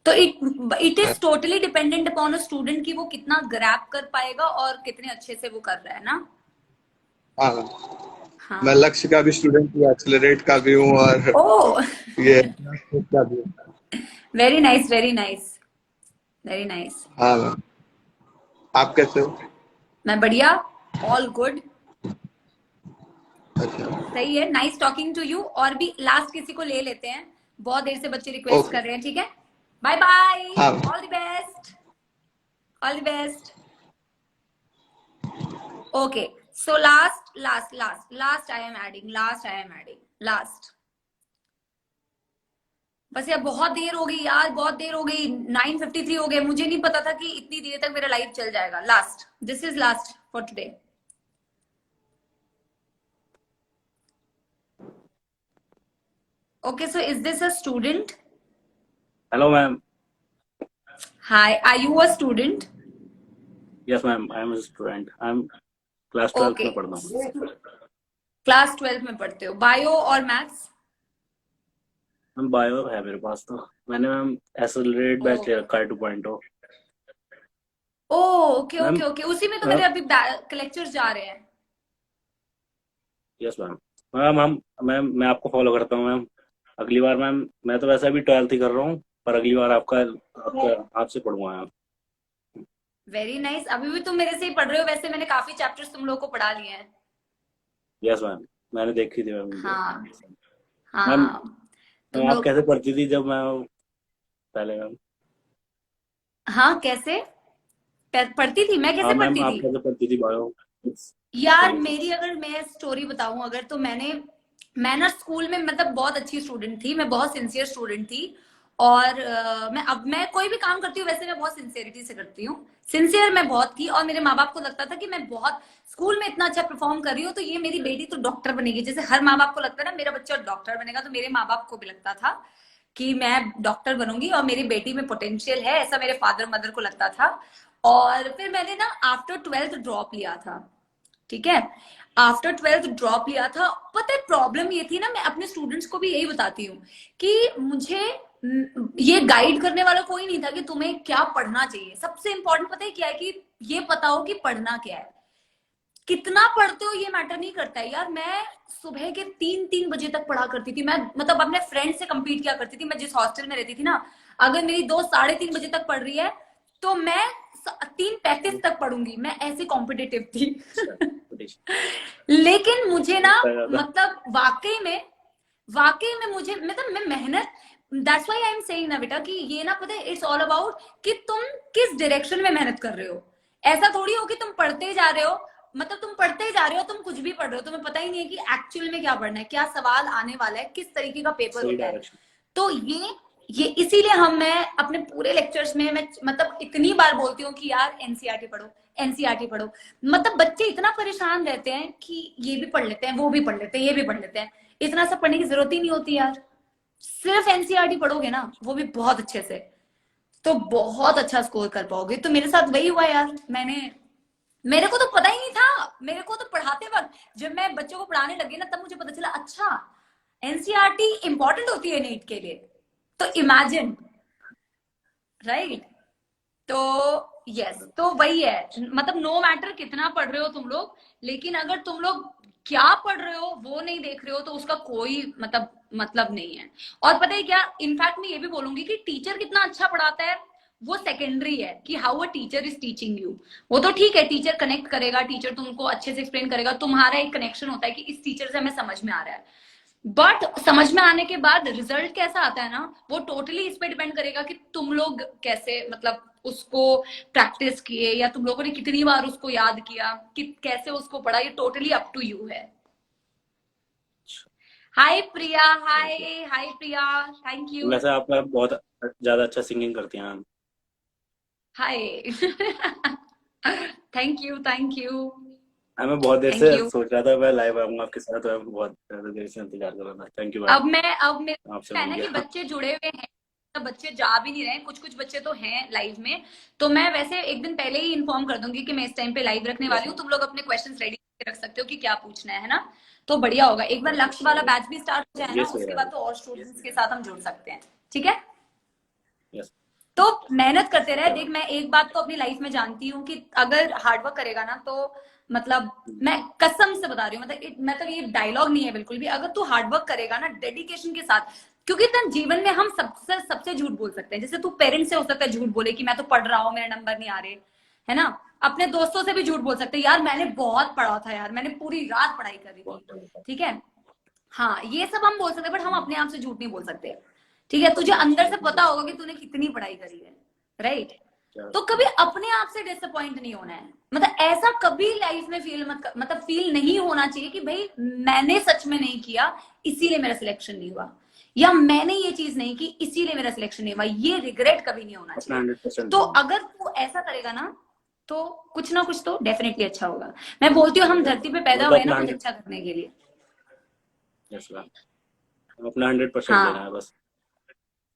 तो it is totally dependent upon a student कि वो कितना ग्रैब कर पाएगा और कितने अच्छे से वो कर रहा है ना. हाँ. मैं लक्ष्य का भी स्टूडेंट हूँ, एक्सेलरेट का भी हूँ और ये का भी हूँ. Very nice, very nice, very nice. हाँ मैम. आप कैसे हो? मैं बढ़िया. All good. अच्छा. सही है. Nice talking to you. और भी लास्ट किसी को ले लेते हैं. बहुत देर से बच्चे रिक्वेस्ट कर रहे हैं. ठीक है. Bye bye. All the best. All the best. Okay. So last I am adding. Last. बस यार बहुत देर हो गई यार, बहुत देर हो गई, 9:53 हो गए। मुझे नहीं पता था कि इतनी देर तक मेरा लाइव चल जाएगा। Last, this is last for today. Okay, so is this a student? Hello ma'am. Hi, are you a student? Yes ma'am, I am student. I am class 12th okay, में पढ़ता हूँ। क्लास 12 में पढ़ते हो, बायो और मैथ्स? मैम बायो है मेरे पास, तो मैंने मैम एक्सेलरेट बैच ले रखा है 2.0। ओ ओके मैम ओके ओके, उसी में तो मेरे अभी लेक्चर्स जा रहे हैं। Yes ma'am. मैम हम मैम मैं आपको फॉलो करता हूँ मैम। अगली बार मैम, मैं तो वैसे अभी 12th ही कर रहा हूँ, पर अगली बार आपसे पढ़ूंगा मैम। Very nice. अभी भी तुम मेरे से ही पढ़ रहे हो? वैसे मैंने काफी चैप्टर्स तुम लोगों को पढ़ा लिए हैं। यस मैम, मैंने देखी थी मैम वीडियो। हाँ मैम हाँ, तुम आप लोग। कैसे पढ़ती थी जब मैं पहले मैम? हाँ कैसे पढ़ती थी मैं? हाँ कैसे मैम, पढ़ती आप थी कैसे पढ़ती थी बायो? यार? मेरी अगर मैं स्टोरी बताऊं अगर, तो मैं ना स्कूल में मतलब बहुत अच्छी स्टूडेंट थी, मैं बहुत सिंसियर स्टूडेंट थी। और मैं कोई भी काम करती हूँ वैसे मैं बहुत सिंसियरिटी से करती हूँ। सिंसियर मैं बहुत थी, और मेरे माँ बाप को लगता था कि मैं बहुत स्कूल में इतना अच्छा परफॉर्म कर रही हूँ तो ये मेरी बेटी तो डॉक्टर बनेगी। जैसे हर माँ बाप को लगता है ना मेरा बच्चा डॉक्टर बनेगा, तो मेरे माँ बाप को भी लगता था कि मैं डॉक्टर बनूंगी और मेरी बेटी में पोटेंशियल है, ऐसा मेरे फादर मदर को लगता था। और फिर मैंने ना आफ्टर 12th ड्रॉप लिया था। ठीक है, आफ्टर 12th ड्रॉप लिया था। पता है प्रॉब्लम ये थी ना, मैं अपने स्टूडेंट्स को भी यही बताती हूँ कि मुझे ये गाइड करने वाला कोई नहीं था कि तुम्हें क्या पढ़ना चाहिए। सबसे इंपॉर्टेंट पता है क्या है, कि ये पता हो कि पढ़ना क्या है। कितना पढ़ते हो ये मैटर नहीं करता है यार। मैं सुबह के 3-3 बजे तक पढ़ा करती थी। मैं मतलब अपने फ्रेंड से compete किया करती थी। मैं जिस हॉस्टल में रहती थी ना, अगर मेरी दोस्त 3:30 बजे तक पढ़ रही है तो मैं 3:35 तक पढ़ूंगी। मैं ऐसी कॉम्पिटिटिव थी। लेकिन मुझे ना मतलब वाकई में मुझे मतलब मैं मेहनत, that's why I am saying ना बेटा कि ये ना पता है इट्स ऑल अबाउट कि तुम किस डायरेक्शन में मेहनत कर रहे हो। ऐसा थोड़ी हो कि तुम पढ़ते जा रहे हो, मतलब तुम पढ़ते जा रहे हो, तुम कुछ भी पढ़ रहे हो, तुम्हें पता ही नहीं है कि एक्चुअल में क्या पढ़ना है, क्या सवाल आने वाला है, किस तरीके का पेपर होता है। तो ये इसीलिए मैं अपने पूरे लेक्चर्स में मैं मतलब इतनी बार बोलती हूँ कि यार एनसीईआरटी पढ़ो, एनसीईआरटी पढ़ो। मतलब बच्चे इतना परेशान रहते हैं कि ये भी पढ़ लेते हैं, वो भी पढ़ लेते हैं, ये भी पढ़ लेते हैं। इतना सब पढ़ने की जरूरत ही नहीं होती यार। सिर्फ एनसीईआरटी पढ़ोगे ना, वो भी बहुत अच्छे से, तो बहुत अच्छा स्कोर कर पाओगे। तो मेरे साथ वही हुआ यार। मेरे को तो पता ही नहीं था। मेरे को तो पढ़ाते वक्त जब मैं बच्चों को पढ़ाने लगी ना, तब मुझे पता चला अच्छा एनसीईआरटी इंपॉर्टेंट होती है नीट के लिए। तो इमेजिन, राइट? तो यस, तो वही है। मतलब नो मैटर कितना पढ़ रहे हो तुम लोग, लेकिन अगर तुम लोग क्या पढ़ रहे हो वो नहीं देख रहे हो तो उसका कोई मतलब नहीं है। और पता है क्या, इनफैक्ट मैं ये भी बोलूंगी कि टीचर कितना अच्छा पढ़ाता है वो सेकेंडरी है, कि how a teacher is teaching you. वो तो ठीक है, टीचर कनेक्ट करेगा, टीचर तुमको अच्छे से एक्सप्लेन करेगा, तुम्हारा एक कनेक्शन होता है कि इस टीचर से हमें समझ में आ रहा है। बट समझ में आने के बाद रिजल्ट कैसा आता है ना, वो टोटली इस पे डिपेंड करेगा कि तुम लोग कैसे मतलब उसको प्रैक्टिस किए, या तुम लोगों ने कितनी बार उसको याद किया, कि कैसे उसको पढ़ा। ये टोटली अप टू यू है। हाय प्रिया, हाय हाय प्रिया, थैंक यू। वैसे आप बहुत ज्यादा अच्छा सिंगिंग करती हैं ma'am. Hi. Thank you thank you. मैं बहुत देर से सोच रहा था मैं लाइव आऊंगा आपके साथ, मैं बहुत देर से इंतजार कर रहा था। Thank you. अब मेरा है ना कि बच्चे जुड़े हुए हैं, तो बच्चे जा भी नहीं रहे हैं, कुछ कुछ बच्चे तो हैं लाइव में। तो मैं वैसे एक दिन पहले ही इन्फॉर्म कर दूंगी कि मैं इस टाइम पे लाइव रखने वाली हूँ। तुम लोग अपने क्वेश्चंस रेडी रख सकते हो कि क्या पूछना है ना, तो बढ़िया होगा। एक बार लक्ष्य वाला बैच भी स्टार्ट हो जाए ना, उसके बाद तो और स्टूडेंट्स के साथ हम जुड़ सकते हैं। ठीक है, तो मेहनत करते रहे। देख, मैं एक बात तो अपनी लाइफ में जानती हूँ कि अगर हार्डवर्क करेगा ना, तो मतलब मैं कसम से बता रही हूँ, मतलब ये डायलॉग नहीं है बिल्कुल भी। अगर तू हार्डवर्क करेगा ना डेडिकेशन के साथ, क्योंकि तन जीवन में हम सबसे झूठ बोल सकते हैं। जैसे तू पेरेंट्स से हो सकता है झूठ बोले कि मैं तो पढ़ रहा हूँ, मेरे नंबर नहीं आ रहे, है ना। अपने दोस्तों से भी झूठ बोल सकते हैं, यार मैंने बहुत पढ़ा था, यार मैंने पूरी रात पढ़ाई करी थी। ठीक है, हाँ ये सब हम बोल सकते हैं, बट हम अपने आप से झूठ नहीं बोल सकते। ठीक है, तुझे अंदर से पता होगा कि तूने कितनी पढ़ाई करी है, राइट? तो कभी अपने आप से डिसअपॉइंट नहीं होना है। मतलब ऐसा कभी लाइफ में फील नहीं होना चाहिए कि भाई मैंने सच में नहीं किया इसीलिए मेरा सिलेक्शन नहीं हुआ। या मैंने ये चीज नहीं की इसीलिए मेरा सिलेक्शन नहीं हुआ, ये रिग्रेट कभी नहीं होना अपना चाहिए। 100% तो अगर तू ऐसा करेगा ना तो कुछ ना कुछ तो डेफिनेटली अच्छा होगा। मैं बोलती हूँ हम धरती पे पैदा हुए ना कुछ अच्छा करने के लिए। यस मैम, अपना 100% हाँ देना है बस।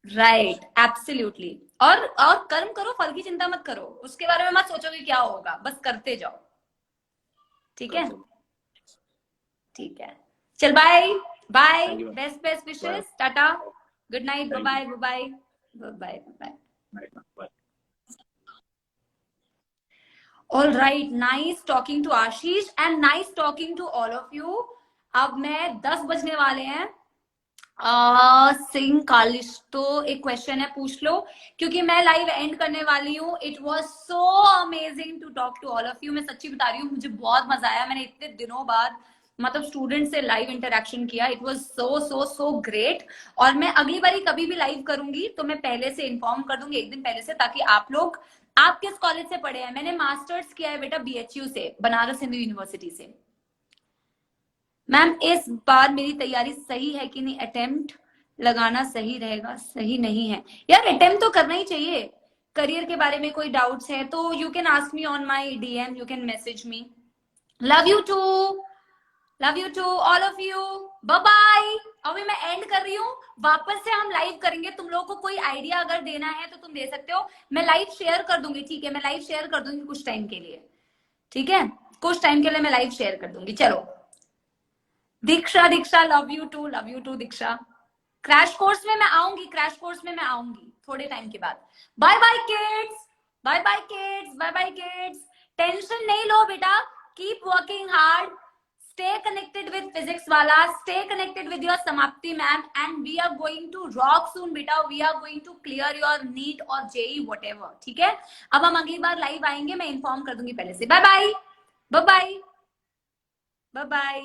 Right, absolutely. और कर्म करो, फल की चिंता मत करो, उसके बारे में मत सोचो कि क्या होगा, बस करते जाओ। ठीक है, ठीक है, चल bye bye, Thank you, ma'am. Best best Bye. Wishes, tata, good night, Thank bye you. Bye bye bye bye. Right, ma'am. Bye. All right, nice talking to Ashish and nice talking to all of you. अब मैं 10 बजने वाले हैं। सिंह कालिश तो एक क्वेश्चन है, पूछ लो, क्योंकि मैं लाइव एंड करने वाली हूँ। It was so amazing to talk to all of you. मैं सच्ची बता रही हूँ, मुझे बहुत मजा आया। मैंने इतने दिनों बाद मतलब स्टूडेंट से लाइव इंटरेक्शन किया। It was so so so great. और मैं अगली बारी कभी भी लाइव करूंगी तो मैं पहले से इन्फॉर्म कर दूंगी, एक दिन पहले से, ताकि आप लोग, आप किस कॉलेज से पढ़े हैं? मैंने मास्टर्स किया है बेटा BHU से, बनारस हिंदू यूनिवर्सिटी से। मैम इस बार मेरी तैयारी सही है कि नहीं? अटेम्प्ट लगाना सही रहेगा? सही नहीं है यार, अटेम्प्ट तो करना ही चाहिए। करियर के बारे में कोई डाउट्स है तो you can ask me on my DM, you can message me. Love you too all of you, bye bye. अभी मैं एंड कर रही हूँ, वापस से हम लाइव करेंगे। तुम लोगों को कोई आइडिया अगर देना है तो तुम दे सकते हो। मैं लाइव शेयर कर दूंगी, ठीक है? मैं लाइव शेयर कर दूंगी कुछ टाइम के लिए, ठीक है? कुछ टाइम के लिए मैं लाइव शेयर कर दूंगी। चलो Diksha, Diksha love you too Diksha. Crash course में मैं आऊंगी, क्रैश कोर्स में मैं आऊंगी थोड़े टाइम के बाद। Bye bye kids, bye bye kids, bye bye kids. Tension नहीं लो बेटा, keep working hard, stay connected with physics wala, stay connected with your Samapti ma'am, and we are going to rock soon beta, we are going to clear your NEET or JEE whatever, ठीक है? अब हम अगली बार लाइव आएंगे, मैं इन्फॉर्म कर दूंगी पहले से। Bye bye bye bye bye bye.